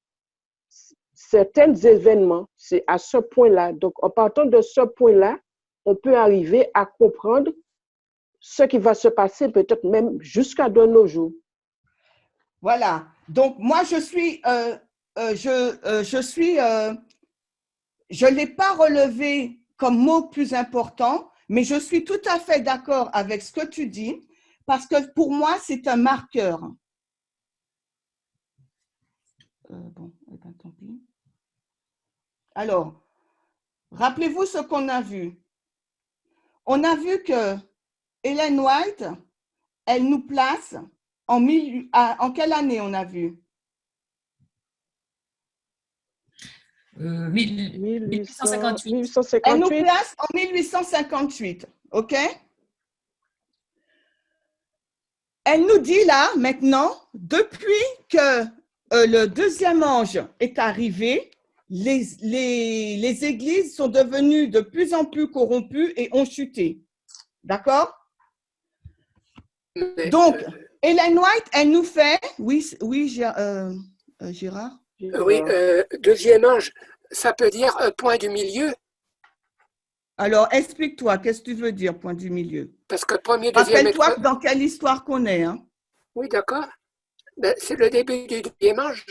certains événements. C'est à ce point-là. Donc, en partant de ce point-là, on peut arriver à comprendre ce qui va se passer peut-être même jusqu'à de nos jours. Voilà. Donc, moi, je ne l'ai pas relevé comme mot plus important, mais je suis tout à fait d'accord avec ce que tu dis, parce que pour moi, c'est un marqueur. Bon, eh ben, tant pis. Alors, rappelez-vous ce qu'on a vu. On a vu que Ellen White, elle nous place en quelle année on a vu? 1858. Elle nous place en 1858, ok? Elle nous dit là, maintenant, depuis que le deuxième ange est arrivé, les églises sont devenues de plus en plus corrompues et ont chuté. D'accord? Donc, Ellen White, elle nous fait… Oui, Gérard? Oui, deuxième ange, ça peut dire point du milieu. Alors, explique-toi, qu'est-ce que tu veux dire, point du milieu? Parce que premier, deuxième… Rappelle-toi dans quelle histoire qu'on est. Hein? Oui, d'accord. Ben, c'est le début du deuxième ange.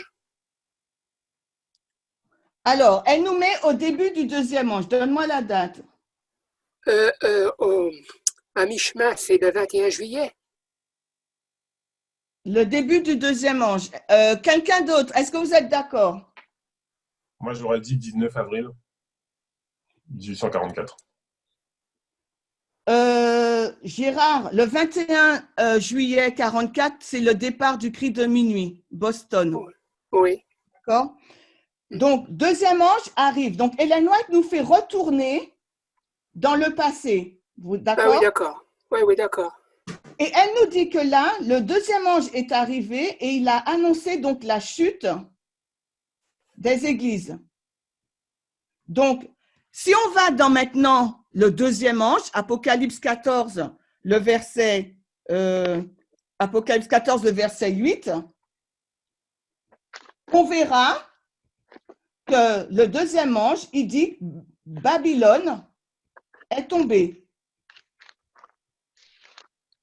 Alors, elle nous met au début du deuxième ange. Donne-moi la date. À mi-chemin, c'est le 21 juillet. Le début du deuxième ange. Quelqu'un d'autre, est-ce que vous êtes d'accord? Moi, j'aurais dit 19 avril 1844. Gérard, le 21 juillet 44, c'est le départ du cri de minuit, Boston. Oui. D'accord? Donc, deuxième ange arrive. Donc, Ellen White nous fait retourner dans le passé. D'accord? Ah oui, d'accord. Oui, d'accord. Et elle nous dit que là, le deuxième ange est arrivé et il a annoncé donc la chute des églises. Donc, si on va dans maintenant le deuxième ange, Apocalypse 14, le verset, Apocalypse 14, le verset 8, on verra que le deuxième ange, il dit Babylone est tombée.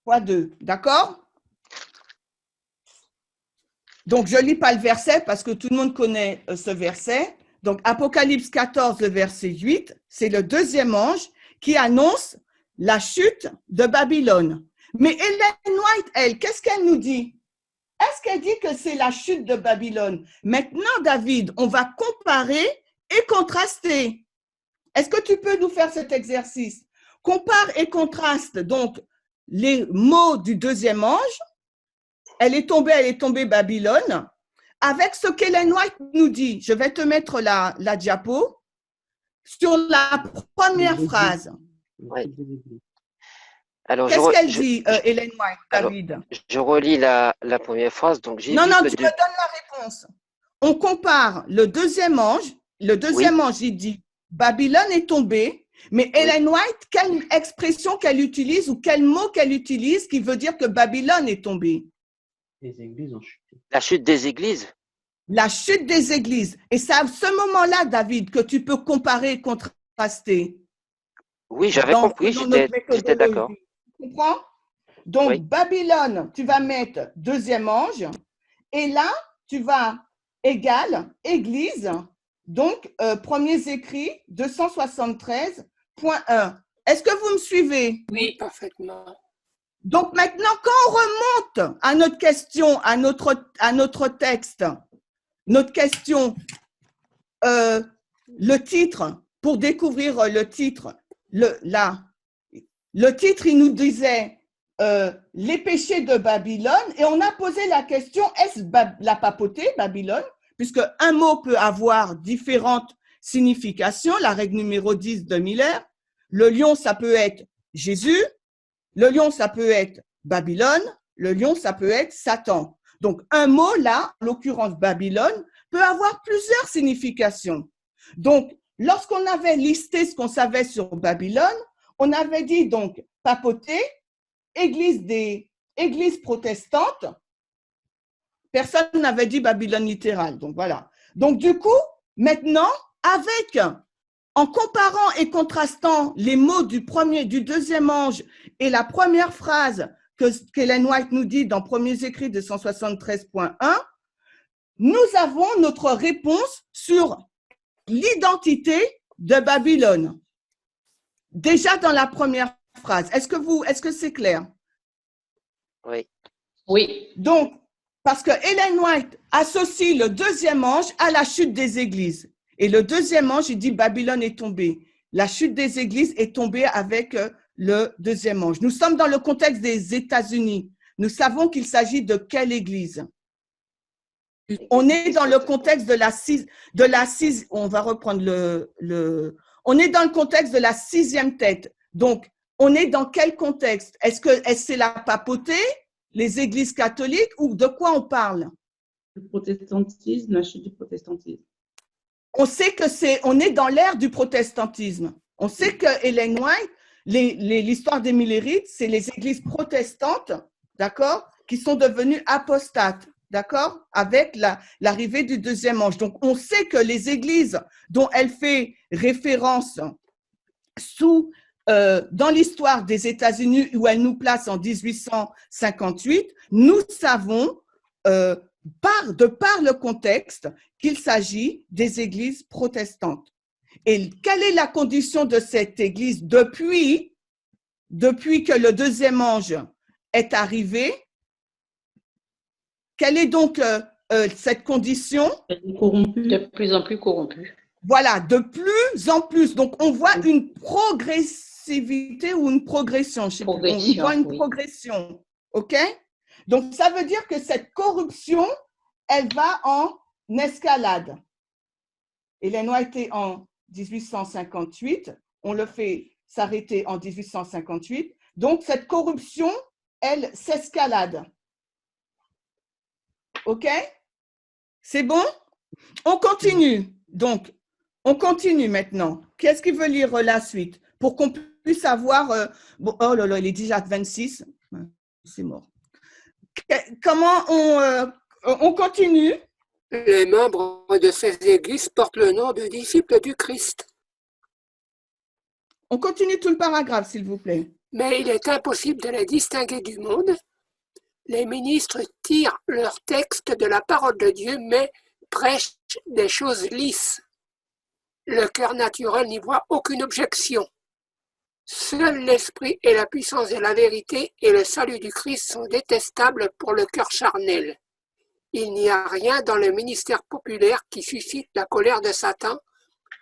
Fois 2, d'accord? Donc, je ne lis pas le verset parce que tout le monde connaît ce verset. Donc, Apocalypse 14, le verset 8, c'est le deuxième ange qui annonce la chute de Babylone. Mais Ellen White, elle, qu'est-ce qu'elle nous dit? Est-ce qu'elle dit que c'est la chute de Babylone? Maintenant, David, on va comparer et contraster. Est-ce que tu peux nous faire cet exercice? Compare et contraste donc les mots du deuxième ange, elle est tombée Babylone, avec ce qu'Ellen White nous dit. Je vais te mettre la diapo sur la première phrase. Oui. Alors, qu'est-ce qu'elle dit, Ellen White, David? Alors, je relis la première phrase. Donc non, tu me donnes la réponse. On compare le deuxième ange. Le deuxième ange, il dit Babylone est tombée. Mais Ellen White, quelle expression qu'elle utilise ou quel mot qu'elle utilise qui veut dire que Babylone est tombée? Les églises ont chuté. La chute des églises. La chute des églises. Et c'est à ce moment-là, David, que tu peux comparer et contraster. Oui, j'avais compris, j'étais d'accord. Tu comprends? Donc, Babylone, tu vas mettre deuxième ange. Et là, tu vas égal, église. Donc, premiers écrits, 273.1. Est-ce que vous me suivez? Oui, parfaitement. Donc, maintenant, quand on remonte à notre question, à notre texte, notre question, le titre, pour découvrir le titre, le titre, il nous disait les péchés de Babylone, et on a posé la question, est-ce la papauté, Babylone? Puisque un mot peut avoir différentes significations, la règle numéro 10 de Miller. Le lion, ça peut être Jésus. Le lion, ça peut être Babylone. Le lion, ça peut être Satan. Donc, un mot là, en l'occurrence Babylone, peut avoir plusieurs significations. Donc, lorsqu'on avait listé ce qu'on savait sur Babylone, on avait dit donc papauté, église des église protestante, personne n'avait dit Babylone littérale. Donc, voilà. Donc, du coup, maintenant, en comparant et contrastant les mots du deuxième ange et la première phrase qu'Ellen White nous dit dans Premiers écrits de 173.1, nous avons notre réponse sur l'identité de Babylone. Déjà dans la première phrase. Est-ce que c'est clair? Oui. Oui. Donc, parce que Ellen White associe le deuxième ange à la chute des églises. Et le deuxième ange, il dit Babylone est tombée. La chute des églises est tombée avec le deuxième ange. Nous sommes dans le contexte des États-Unis. Nous savons qu'il s'agit de quelle église? On est dans le contexte on va reprendre on est dans le contexte de la sixième tête. Donc, on est dans quel contexte? Est-ce que c'est la papauté, les églises catholiques ou de quoi on parle? Le protestantisme, la chute du protestantisme. On sait on est dans l'ère du protestantisme. On sait que Ellen White, l'histoire des Millérites, c'est les églises protestantes, d'accord, qui sont devenues apostates. D'accord? Avec l'arrivée du deuxième ange. Donc, on sait que les églises dont elle fait référence dans l'histoire des États-Unis, où elle nous place en 1858, nous savons, de par le contexte, qu'il s'agit des églises protestantes. Et quelle est la condition de cette église depuis que le deuxième ange est arrivé? Quelle est donc cette condition? De plus en plus corrompue. Voilà, de plus en plus. Donc, on voit une progressivité ou une progression. On voit une progression. OK? Donc, ça veut dire que cette corruption, elle va en escalade. Ellen White était en 1858. On le fait s'arrêter en 1858. Donc, cette corruption, elle s'escalade. OK? C'est bon? On continue. Donc, on continue maintenant. Qu'est-ce qui veut lire la suite? Pour qu'on puisse avoir… oh là là, il est déjà 26. C'est mort. Comment on continue? Les membres de ces églises portent le nom de disciples du Christ. On continue tout le paragraphe, s'il vous plaît. Mais il est impossible de les distinguer du monde. Les ministres tirent leur texte de la parole de Dieu, mais prêchent des choses lisses. Le cœur naturel n'y voit aucune objection. Seul l'esprit et la puissance de la vérité et le salut du Christ sont détestables pour le cœur charnel. Il n'y a rien dans le ministère populaire qui suscite la colère de Satan,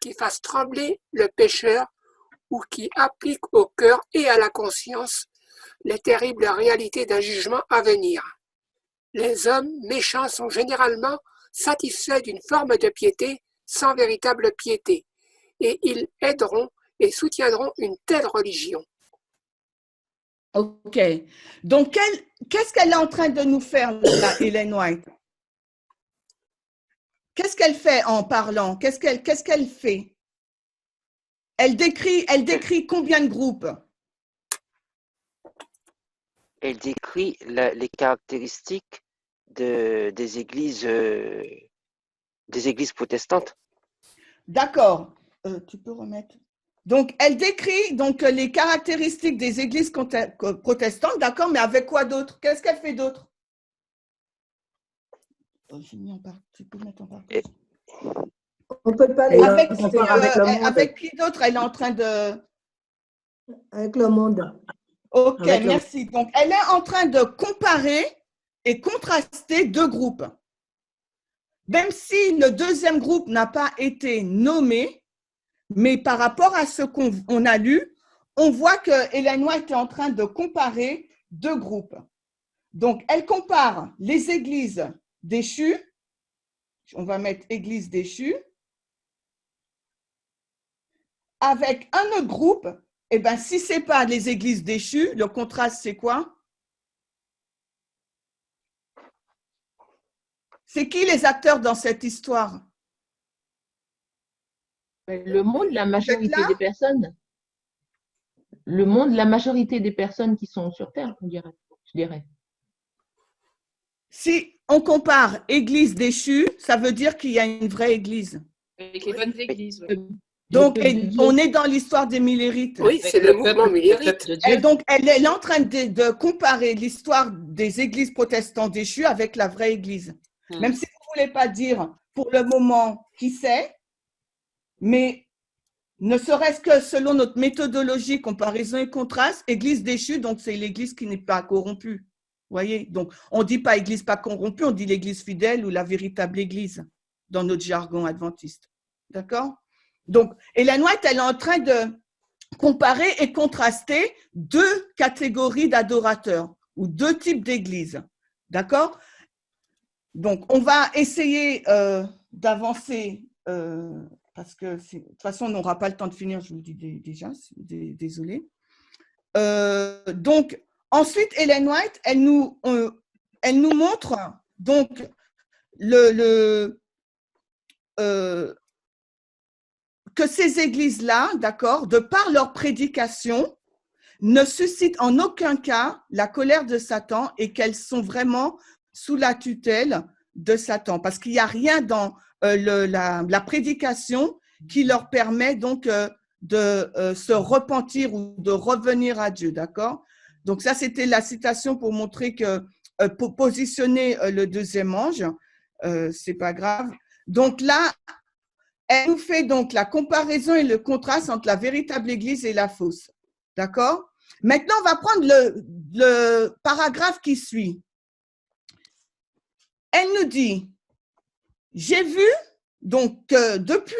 qui fasse trembler le pécheur ou qui applique au cœur et à la conscience les terribles réalités d'un jugement à venir. Les hommes méchants sont généralement satisfaits d'une forme de piété sans véritable piété, et ils aideront et soutiendront une telle religion. OK. Donc, qu'est-ce qu'elle est en train de nous faire, là, Ellen White? Qu'est-ce qu'elle fait en parlant? Qu'est-ce qu'elle fait? Elle décrit combien de groupes? Elle décrit les caractéristiques des églises protestantes. D'accord. Tu peux remettre. Donc, elle décrit les caractéristiques des églises protestantes, d'accord, mais avec quoi d'autre? Qu'est-ce qu'elle fait d'autre? Tu peux mettre en partie. On peut pas les avec le monde. Avec qui d'autre elle est en train de… Avec le monde. OK, merci. Donc, elle est en train de comparer et contraster deux groupes. Même si le deuxième groupe n'a pas été nommé, mais par rapport à ce qu'on a lu, on voit que Ellen White est en train de comparer deux groupes. Donc, elle compare les églises déchues, on va mettre église déchue, avec un autre groupe. Eh bien, si ce n'est pas les églises déchues, le contraste, c'est quoi? C'est qui les acteurs dans cette histoire? Le monde, la majorité des personnes. Le monde, la majorité des personnes qui sont sur Terre, je dirais. si on compare église déchue, ça veut dire qu'il y a une vraie église. Avec les bonnes églises. Donc, on est dans l'histoire des Millérites. Oui, c'est le mouvement millérite. Et donc, elle est en train de comparer l'histoire des églises protestantes déchues avec la vraie église. Même si vous ne voulez pas dire pour le moment qui c'est, mais ne serait-ce que selon notre méthodologie, comparaison et contraste, église déchue, donc c'est l'église qui n'est pas corrompue. Vous voyez? Donc, on ne dit pas église pas corrompue, on dit l'église fidèle ou la véritable église dans notre jargon adventiste. D'accord? Donc, Ellen White, elle est en train de comparer et contraster deux catégories d'adorateurs ou deux types d'églises. D'accord? Donc, on va essayer d'avancer parce que de toute façon, on n'aura pas le temps de finir, je vous le dis déjà, désolé. Donc, ensuite, Ellen White, elle nous montre donc que ces églises-là, d'accord, de par leur prédication, ne suscitent en aucun cas la colère de Satan et qu'elles sont vraiment sous la tutelle de Satan. Parce qu'il n'y a rien dans la prédication qui leur permet donc de se repentir ou de revenir à Dieu, d'accord? Donc ça, c'était la citation pour montrer que, pour positionner le deuxième ange, c'est pas grave. Donc là, elle nous fait donc la comparaison et le contraste entre la véritable église et la fausse. D'accord? Maintenant, on va prendre le paragraphe qui suit. Elle nous dit, j'ai vu, donc depuis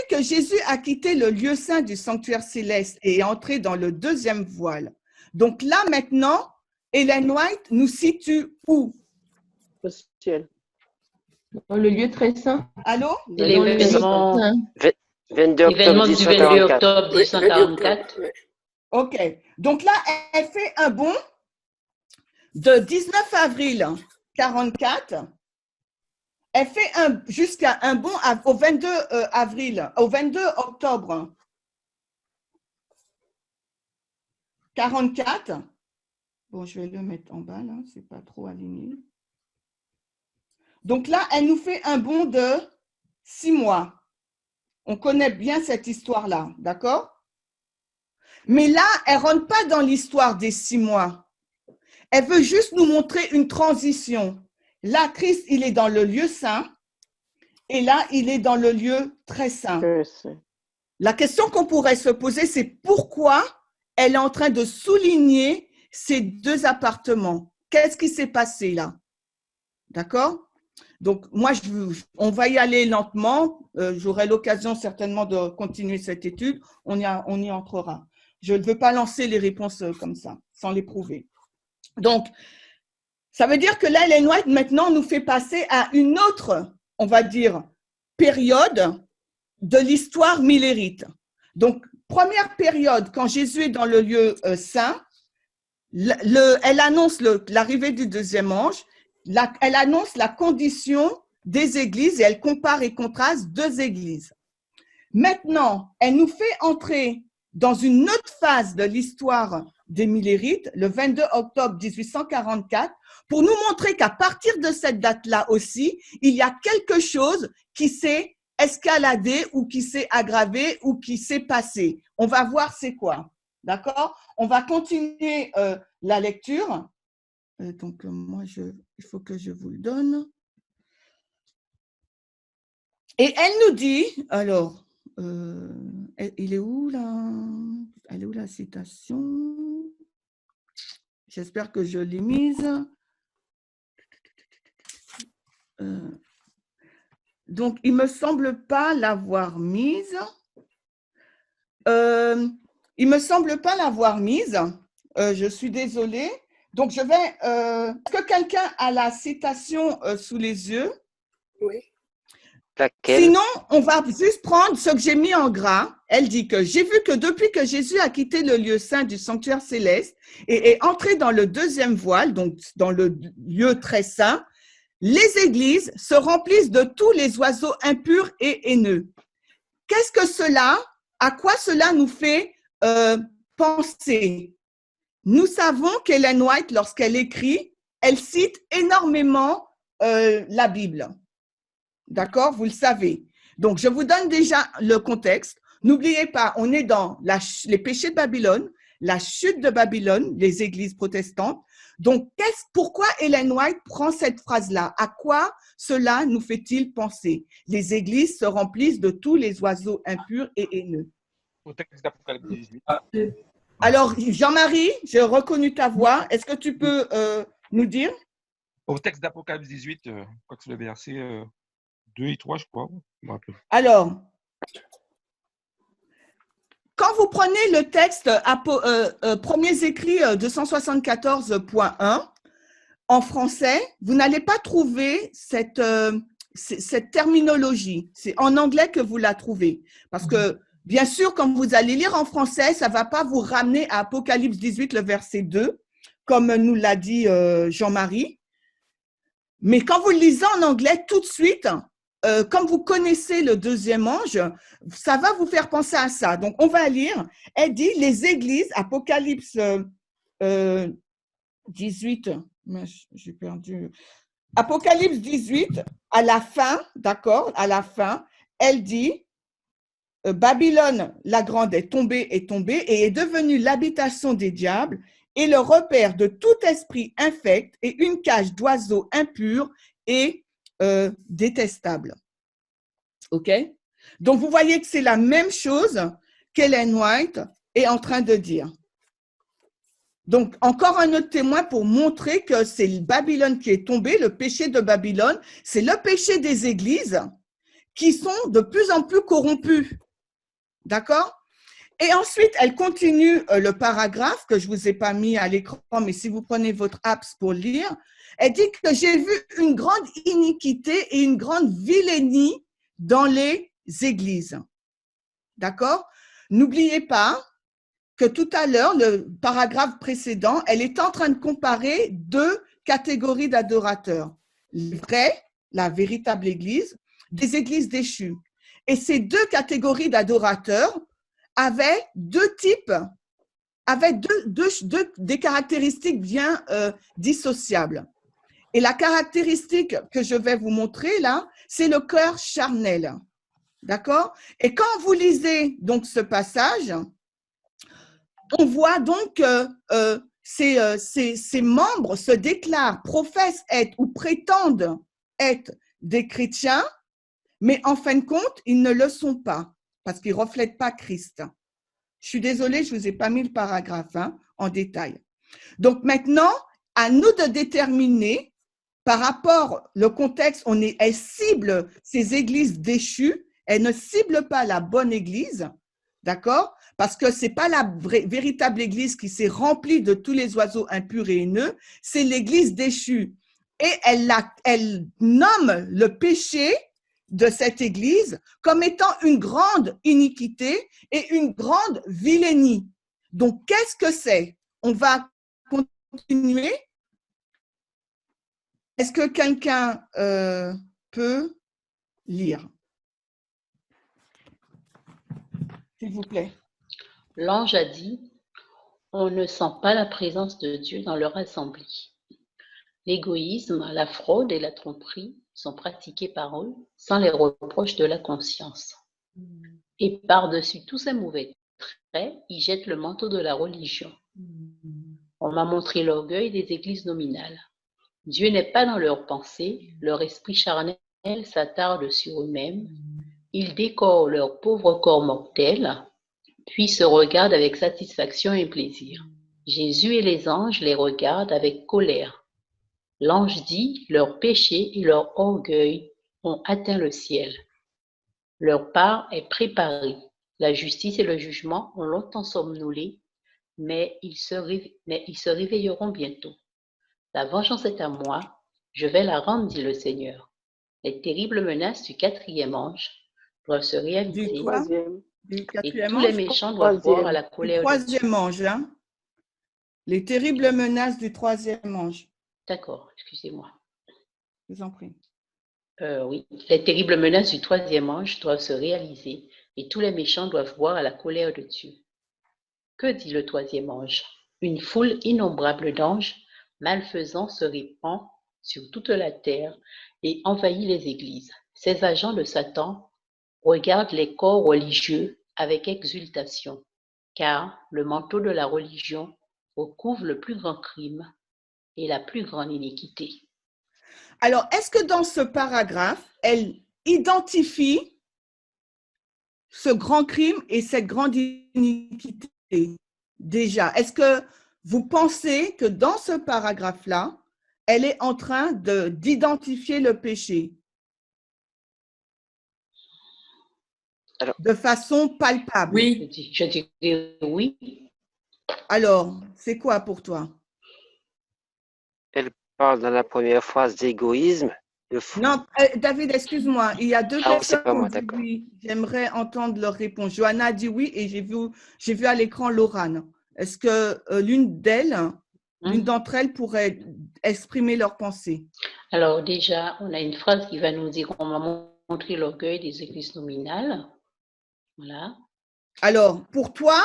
que Jésus a quitté le lieu saint du sanctuaire céleste et est entré dans le deuxième voile. Donc là, maintenant, Ellen White nous situe où? Au ciel. Dans le lieu très saint. Allô? L'événement 22 octobre du 22 octobre 1844. OK. Donc là, elle fait un bond de 19 avril 44. Elle fait jusqu'à un bond au 22 octobre 44. Bon, je vais le mettre en bas, là, c'est pas trop aligné. Donc là, elle nous fait un bond de 6 mois. On connaît bien cette histoire-là, d'accord? Mais là, elle ne rentre pas dans l'histoire des 6 mois. Elle veut juste nous montrer une transition. Là, Christ, il est dans le lieu saint et là, il est dans le lieu très saint. La question qu'on pourrait se poser, c'est pourquoi elle est en train de souligner ces deux appartements. Qu'est-ce qui s'est passé là? D'accord? Donc, moi, on va y aller lentement. J'aurai l'occasion certainement de continuer cette étude. On y entrera. Je ne veux pas lancer les réponses comme ça, sans les prouver. Donc, ça veut dire que là, Ellen White, maintenant, nous fait passer à une autre, on va dire, période de l'histoire millérite. Donc, première période, quand Jésus est dans le lieu saint, elle annonce l'arrivée du deuxième ange. Elle annonce la condition des églises et elle compare et contraste deux églises. Maintenant, elle nous fait entrer dans une autre phase de l'histoire des Millérites, le 22 octobre 1844, pour nous montrer qu'à partir de cette date-là aussi, il y a quelque chose qui s'est escaladé ou qui s'est aggravé ou qui s'est passé. On va voir c'est quoi. D'accord? On va continuer la lecture. Donc, moi, il faut que je vous le donne. Et elle nous dit, alors, il est où là? Elle est où la citation? J'espère que je l'ai mise. Donc, il ne me semble pas l'avoir mise. Je suis désolée. Donc, je vais… Est-ce que quelqu'un a la citation sous les yeux? Oui. Laquelle? Sinon, on va juste prendre ce que j'ai mis en gras. Elle dit que j'ai vu que depuis que Jésus a quitté le lieu saint du sanctuaire céleste et est entré dans le deuxième voile, donc dans le lieu très saint, les églises se remplissent de tous les oiseaux impurs et haineux. Qu'est-ce que cela, à quoi cela nous fait penser? nous savons qu'Ellen White, lorsqu'elle écrit, elle cite énormément la Bible. D'accord? Vous le savez. Donc, je vous donne déjà le contexte. N'oubliez pas, on est dans les péchés de Babylone, la chute de Babylone, les églises protestantes. Donc, pourquoi Ellen White prend cette phrase-là? À quoi cela nous fait-il penser? Les églises se remplissent de tous les oiseaux impurs et haineux. Au texte d'Apocalypse 18. Alors, Jean-Marie, j'ai reconnu ta voix. Est-ce que tu peux nous dire? Au texte d'Apocalypse 18, je crois que c'est le verset 2 et 3, je crois. Alors, quand vous prenez le texte Premiers écrits 274.1 en français, vous n'allez pas trouver cette terminologie. C'est en anglais que vous la trouvez. Parce que, bien sûr, quand vous allez lire en français, ça ne va pas vous ramener à Apocalypse 18, le verset 2, comme nous l'a dit Jean-Marie. Mais quand vous le lisez en anglais, tout de suite, comme vous connaissez le deuxième ange, ça va vous faire penser à ça. Donc, on va lire. Elle dit, les églises, Apocalypse 18, j'ai perdu. Apocalypse 18, à la fin, d'accord, à la fin, elle dit, Babylone, la grande, est tombée et est devenue l'habitation des diables et le repère de tout esprit infect et une cage d'oiseaux impurs et détestable. OK? Donc, vous voyez que c'est la même chose qu'Ellen White est en train de dire. Donc, encore un autre témoin pour montrer que c'est Babylone qui est tombée, le péché de Babylone, c'est le péché des églises qui sont de plus en plus corrompues. D'accord? Et ensuite, elle continue le paragraphe que je ne vous ai pas mis à l'écran, mais si vous prenez votre apps pour lire, elle dit que j'ai vu une grande iniquité et une grande vilainie dans les églises. D'accord? N'oubliez pas que tout à l'heure, le paragraphe précédent, elle est en train de comparer deux catégories d'adorateurs. La véritable église, des églises déchues. Et ces deux catégories d'adorateurs avaient deux types, avaient des caractéristiques bien dissociables. Et la caractéristique que je vais vous montrer là, c'est le cœur charnel. D'accord? Et quand vous lisez donc ce passage, on voit donc que ces membres se déclarent, professent être ou prétendent être des chrétiens, mais en fin de compte, ils ne le sont pas parce qu'ils ne reflètent pas Christ. Je suis désolée, je ne vous ai pas mis le paragraphe en détail. Donc maintenant, à nous de déterminer par rapport au contexte, elle cible ces églises déchues, elle ne cible pas la bonne église, d'accord? Parce que ce n'est pas la véritable église qui s'est remplie de tous les oiseaux impurs et haineux, c'est l'église déchue. Et elle nomme le péché de cette église comme étant une grande iniquité et une grande vilainie. Donc, qu'est-ce que c'est? On va continuer. Est-ce que quelqu'un peut lire? S'il vous plaît. L'ange a dit, on ne sent pas la présence de Dieu dans leur assemblée. L'égoïsme, la fraude et la tromperie sont pratiqués par eux sans les reproches de la conscience. Et par-dessus tous ces mauvais traits, ils jettent le manteau de la religion. On m'a montré l'orgueil des églises nominales. Dieu n'est pas dans leurs pensées, leur esprit charnel s'attarde sur eux-mêmes, ils décorent leur pauvre corps mortel, puis se regardent avec satisfaction et plaisir. Jésus et les anges les regardent avec colère. L'ange dit, leurs péchés et leur orgueil ont atteint le ciel. Leur part est préparée. La justice et le jugement ont longtemps somnolé, mais ils se réveilleront bientôt. La vengeance est à moi, je vais la rendre, dit le Seigneur. Les terribles menaces du quatrième ange doivent se réaliser. Et tous les méchants doivent voir à la colère. Du troisième ange, hein? Les terribles menaces du troisième ange. D'accord, excusez-moi. Je vous en prie. Oui, les terribles menaces du troisième ange doivent se réaliser et tous les méchants doivent voir à la colère de Dieu. Que dit le troisième ange? une foule innombrable d'anges malfaisants se répand sur toute la terre et envahit les églises. Ces agents de Satan regardent les corps religieux avec exultation, car le manteau de la religion recouvre le plus grand crime et la plus grande iniquité. Alors, est-ce que dans ce paragraphe, elle identifie ce grand crime et cette grande iniquité déjà? Est-ce que vous pensez que dans ce paragraphe-là, elle est en train d'identifier le péché de façon palpable? Oui. Je dirais oui. Alors, c'est quoi pour toi? Elle parle dans la première phrase d'égoïsme. Non, David, excuse-moi, il y a deux Ah oui, personnes c'est pas qui ont moi, dit d'accord. oui. J'aimerais entendre leur réponse. Johanna a dit oui et j'ai vu à l'écran Laurane. Est-ce que l'une d'entre elles pourrait exprimer leur pensée? Alors déjà, on a une phrase qui va nous dire qu'on va montrer l'orgueil des églises nominales. Voilà. Alors, pour toi,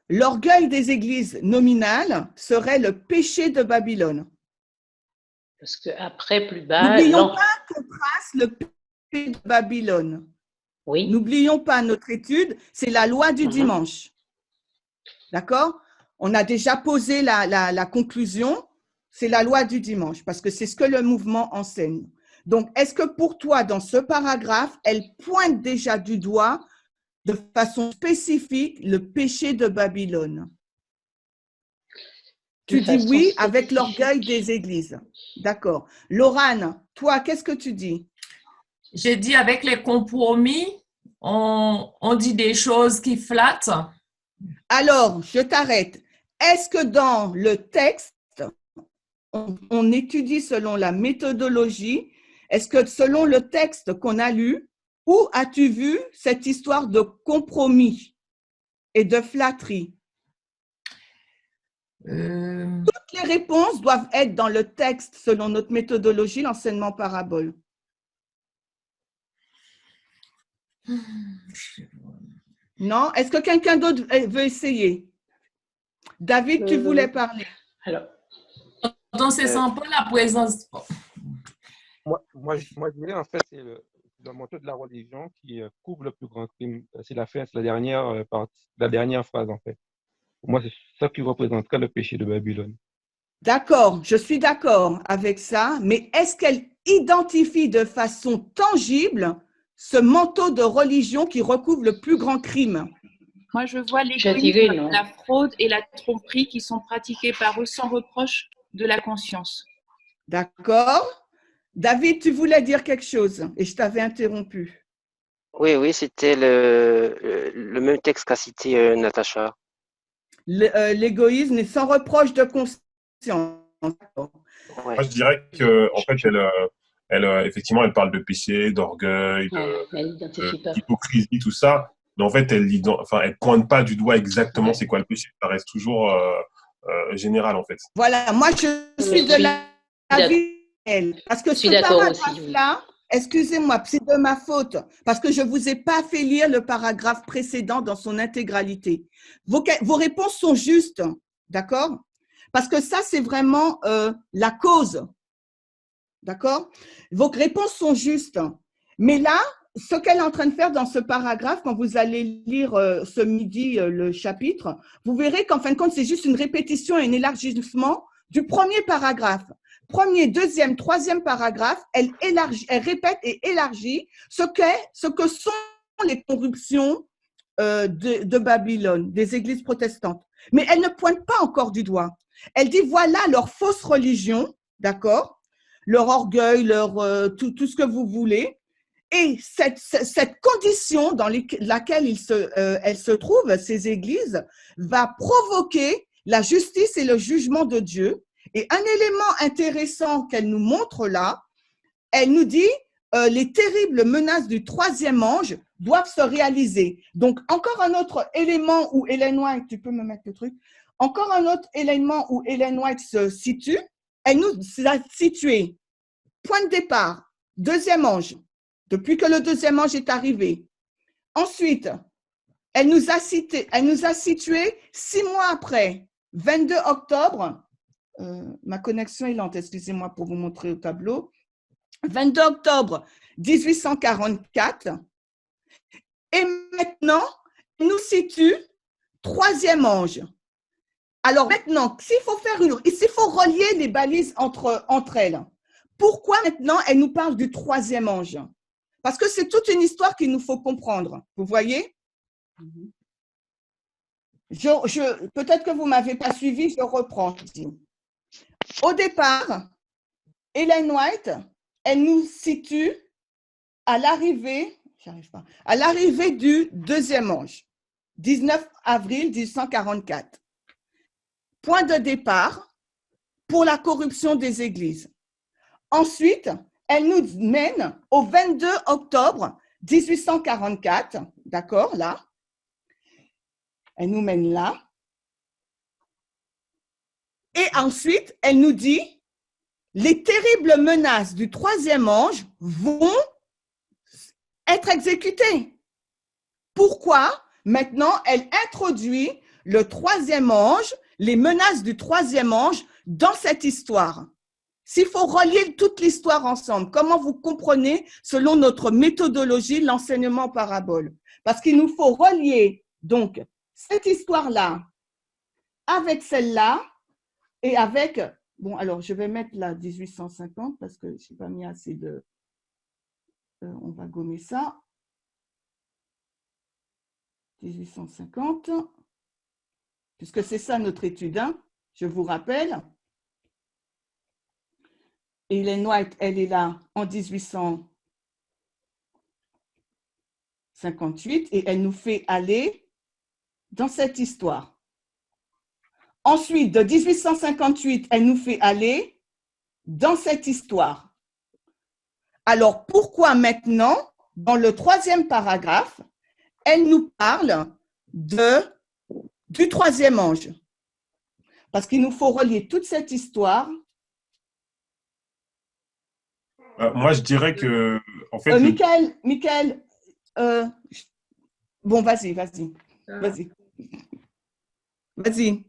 l'orgueil des églises nominales serait le péché de Babylone. Parce qu'après, plus bas… N'oublions pas qu'on trace le péché de Babylone. Oui. N'oublions pas notre étude, c'est la loi du dimanche. D'accord? On a déjà posé la conclusion, c'est la loi du dimanche, parce que c'est ce que le mouvement enseigne. Donc, est-ce que pour toi, dans ce paragraphe, elle pointe déjà du doigt de façon spécifique le péché de Babylone? Tu dis oui avec l'orgueil des églises. D'accord. Laurane, toi, qu'est-ce que tu dis? J'ai dit avec les compromis, on dit des choses qui flattent. Alors, je t'arrête. Est-ce que dans le texte, on étudie selon la méthodologie? Est-ce que selon le texte qu'on a lu, où as-tu vu cette histoire de compromis et de flatterie? Toutes les réponses doivent être dans le texte selon notre méthodologie, l'enseignement parabole. Non? Est-ce que quelqu'un d'autre veut essayer? David, tu voulais parler. Alors, quand on ne se sent pas la présence… Moi, je dirais, en fait, c'est le manteau de la religion qui couvre le plus grand crime. C'est la dernière partie, la dernière phrase, en fait. Pour moi, c'est ça qui représenterait le péché de Babylone. D'accord, je suis d'accord avec ça, mais est-ce qu'elle identifie de façon tangible ce manteau de religion qui recouvre le plus grand crime? Moi, je vois l'égoïsme, la fraude et la tromperie qui sont pratiquées par eux sans reproche de la conscience. D'accord. David, tu voulais dire quelque chose et je t'avais interrompu. Oui, c'était le même texte qu'a cité Natacha. L'égoïsme est sans reproche de conscience. Ouais. Moi, je dirais qu'en fait, effectivement, elle parle de péché, d'orgueil, d'hypocrisie, tout ça. Mais en fait, elle pointe pas du doigt exactement c'est quoi le péché. Ça reste toujours général, en fait. Voilà, moi, je suis de l'avis parce que ce paragraphe-là, excusez-moi, c'est de ma faute, parce que je ne vous ai pas fait lire le paragraphe précédent dans son intégralité. Vos réponses sont justes, d'accord? Parce que ça, c'est vraiment la cause, d'accord? Vos réponses sont justes. Mais là, ce qu'elle est en train de faire dans ce paragraphe, quand vous allez lire ce midi le chapitre, vous verrez qu'en fin de compte, c'est juste une répétition et un élargissement du premier paragraphe. Premier, deuxième, troisième paragraphe, elle répète et élargit ce que sont les corruptions de Babylone, des églises protestantes. Mais elle ne pointe pas encore du doigt. Elle dit, voilà leur fausse religion, d'accord? Leur orgueil, tout ce que vous voulez. Et cette condition dans laquelle elles se trouvent, ces églises, va provoquer la justice et le jugement de Dieu. Et un élément intéressant qu'elle nous montre là, elle nous dit les terribles menaces du troisième ange doivent se réaliser. Donc, encore un autre élément où Ellen White, tu peux me mettre le truc, encore un autre élément où Ellen White se situe, elle nous a situé point de départ, deuxième ange, depuis que le deuxième ange est arrivé. Ensuite, elle nous a situé 6 mois après, 22 octobre, ma connexion est lente, excusez-moi pour vous montrer au tableau. 22 octobre 1844. Et maintenant, il nous situe troisième ange. Alors maintenant, s'il faut relier les balises entre elles, pourquoi maintenant elle nous parle du troisième ange? Parce que c'est toute une histoire qu'il nous faut comprendre. Vous voyez? Peut-être que vous ne m'avez pas suivi, je reprends. Au départ, Ellen White, elle nous situe à l'arrivée du deuxième ange, 19 avril 1844. Point de départ pour la corruption des églises. Ensuite, elle nous mène au 22 octobre 1844, d'accord, là. Elle nous mène là. Et ensuite, elle nous dit, les terribles menaces du troisième ange vont être exécutées. Pourquoi? Maintenant, elle introduit le troisième ange, les menaces du troisième ange dans cette histoire. S'il faut relier toute l'histoire ensemble, comment vous comprenez, selon notre méthodologie, l'enseignement parabole? Parce qu'il nous faut relier donc cette histoire-là avec celle-là et avec… Bon, alors, je vais mettre là 1850 parce que je n'ai pas mis assez de… on va gommer ça. 1850, puisque c'est ça notre étude, hein, je vous rappelle. Ellen White, elle est là en 1858 et elle nous fait aller dans cette histoire. Ensuite, de 1858, elle nous fait aller dans cette histoire. Alors, pourquoi maintenant, dans le troisième paragraphe, elle nous parle du troisième ange? Parce qu'il nous faut relier toute cette histoire. Moi, je dirais que, en fait… Michael, bon, vas-y. Vas-y. Vas-y,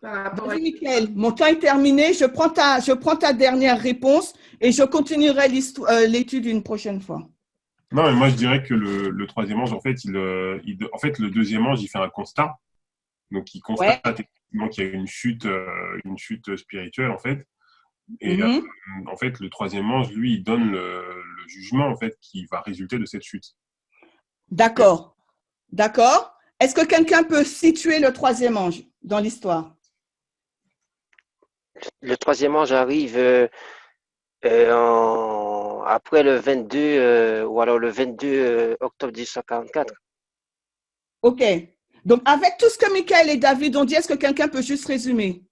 Michael, mon temps est terminé. Je prends ta dernière réponse et je continuerai l'étude une prochaine fois. Non, mais moi, je dirais que le troisième ange, en fait, le deuxième ange, il fait un constat. Donc, il constate effectivement qu'il y a une chute spirituelle, en fait. Et en fait, le troisième ange, lui, il donne le jugement, en fait, qui va résulter de cette chute. D'accord. Est-ce que quelqu'un peut situer le troisième ange dans l'histoire? Le troisième ange arrive après le 22 ou alors le 22 octobre 1844. OK. Donc, avec tout ce que Michael et David ont dit, est-ce que quelqu'un peut juste résumer?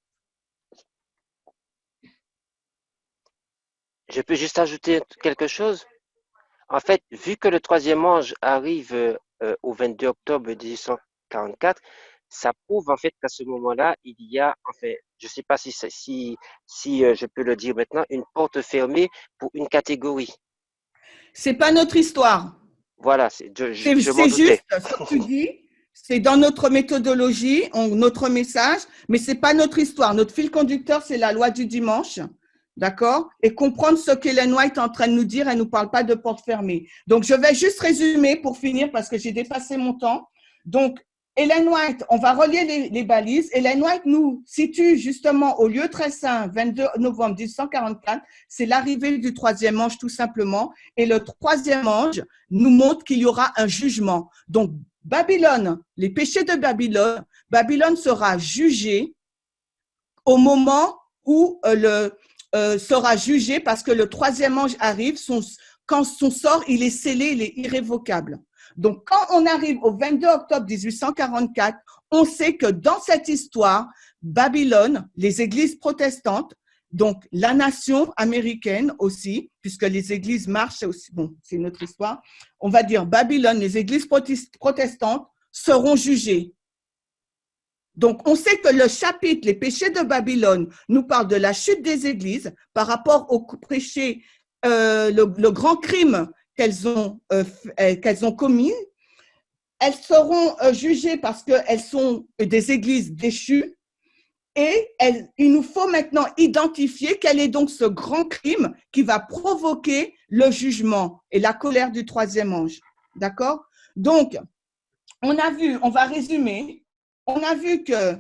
Je peux juste ajouter quelque chose? En fait, vu que le troisième ange arrive au 22 octobre 1844, ça prouve en fait qu'à ce moment-là, il y a, en fait, je ne sais pas si je peux le dire maintenant, une porte fermée pour une catégorie. Ce n'est pas notre histoire. Voilà, c'est juste ce que tu dis. C'est dans notre méthodologie, notre message, mais ce n'est pas notre histoire. Notre fil conducteur, c'est la loi du dimanche, d'accord? Et comprendre ce qu'Ellen White est en train de nous dire, elle ne nous parle pas de porte fermée. Donc, je vais juste résumer pour finir parce que j'ai dépassé mon temps. Donc, Ellen White, on va relier les balises. Ellen White nous situe justement au lieu très saint, 22 novembre 1844, c'est l'arrivée du troisième ange tout simplement. Et le troisième ange nous montre qu'il y aura un jugement. Donc, Babylone, les péchés de Babylone sera jugé au moment où sera jugé parce que le troisième ange arrive, quand son sort, il est scellé, il est irrévocable. Donc, quand on arrive au 22 octobre 1844, on sait que dans cette histoire, Babylone, les églises protestantes, donc la nation américaine aussi, puisque les églises marchent aussi, bon, c'est notre histoire, on va dire Babylone, les églises protestantes seront jugées. Donc, on sait que le chapitre, les péchés de Babylone, nous parle de la chute des églises par rapport au péché, le grand crime qu'elles ont commis. elles seront jugées parce qu'elles sont des églises déchues. Et il nous faut maintenant identifier quel est donc ce grand crime qui va provoquer le jugement et la colère du troisième ange. D'accord? Donc, on va résumer, on a vu que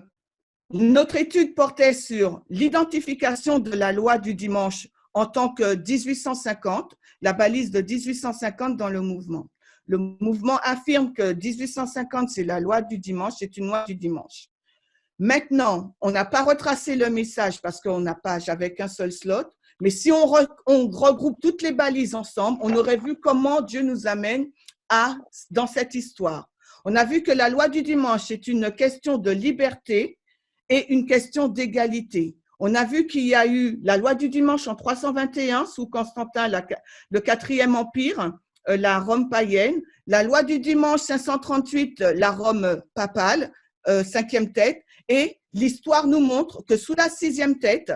notre étude portait sur l'identification de la loi du dimanche en tant que 1850, la balise de 1850 dans le mouvement. Le mouvement affirme que 1850, c'est la loi du dimanche, c'est une loi du dimanche. Maintenant, on n'a pas retracé le message parce qu'on n'a pas, j'avais qu'un seul slot, mais si on regroupe toutes les balises ensemble, on aurait vu comment Dieu nous amène dans cette histoire. On a vu que la loi du dimanche est une question de liberté et une question d'égalité. On a vu qu'il y a eu la loi du dimanche en 321 sous Constantin, le 4e empire, la Rome païenne, la loi du dimanche 538, la Rome papale, 5e tête, et l'histoire nous montre que sous la 6e tête,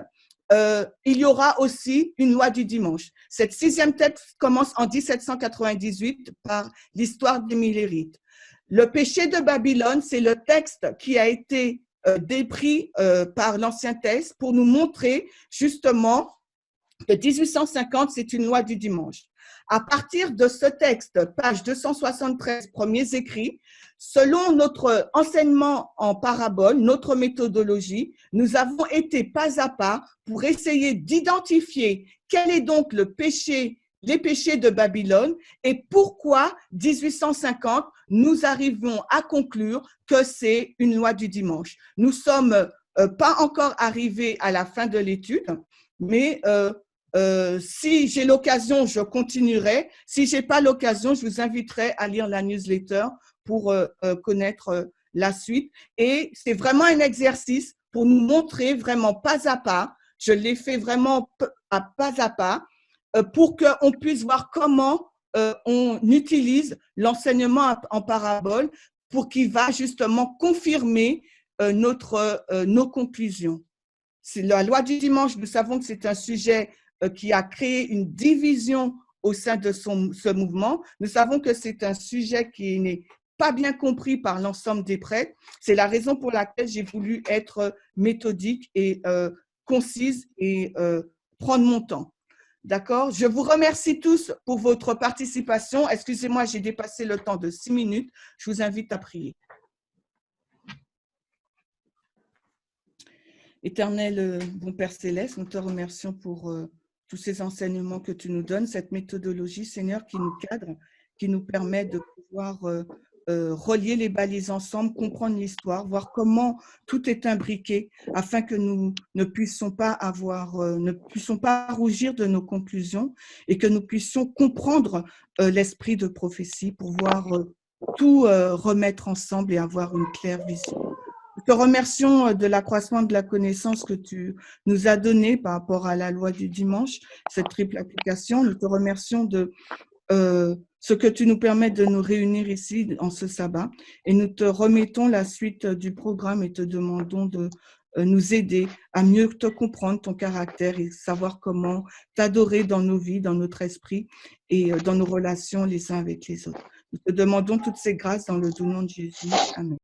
il y aura aussi une loi du dimanche. Cette 6e tête commence en 1798 par l'histoire des Millérites. Le péché de Babylone, c'est le texte qui a été dépris par l'Ancien Texte pour nous montrer justement que 1850, c'est une loi du dimanche. À partir de ce texte, page 273, premiers écrits, selon notre enseignement en parabole, notre méthodologie, nous avons été pas à pas pour essayer d'identifier quel est donc les péchés de Babylone et pourquoi 1850, nous arrivons à conclure que c'est une loi du dimanche. Nous sommes pas encore arrivés à la fin de l'étude, mais si j'ai l'occasion, je continuerai. Si j'ai pas l'occasion, je vous inviterai à lire la newsletter pour connaître la suite. Et c'est vraiment un exercice pour nous montrer vraiment pas à pas. Je l'ai fait vraiment pas à pas pour qu'on puisse voir comment on utilise l'enseignement en parabole pour qu'il va justement confirmer nos conclusions. C'est la loi du dimanche, nous savons que c'est un sujet qui a créé une division au sein de ce mouvement. Nous savons que c'est un sujet qui n'est pas bien compris par l'ensemble des prêtres. C'est la raison pour laquelle j'ai voulu être méthodique et concise et prendre mon temps. D'accord? Je vous remercie tous pour votre participation. Excusez-moi, j'ai dépassé le temps de 6 minutes. Je vous invite à prier. Éternel, bon Père Céleste, nous te remercions pour tous ces enseignements que tu nous donnes, cette méthodologie, Seigneur, qui nous cadre, qui nous permet de pouvoir relier les balises ensemble, comprendre l'histoire, voir comment tout est imbriqué, afin que nous ne puissions pas rougir de nos conclusions et que nous puissions comprendre l'esprit de prophétie pour voir tout remettre ensemble et avoir une claire vision. Nous te remercions de l'accroissement de la connaissance que tu nous as donné par rapport à la loi du dimanche, cette triple application. Nous te remercions de ce que tu nous permets de nous réunir ici en ce sabbat. Et nous te remettons la suite du programme et te demandons de nous aider à mieux te comprendre, ton caractère et savoir comment t'adorer dans nos vies, dans notre esprit et dans nos relations les uns avec les autres. Nous te demandons toutes ces grâces dans le doux nom de Jésus. Amen.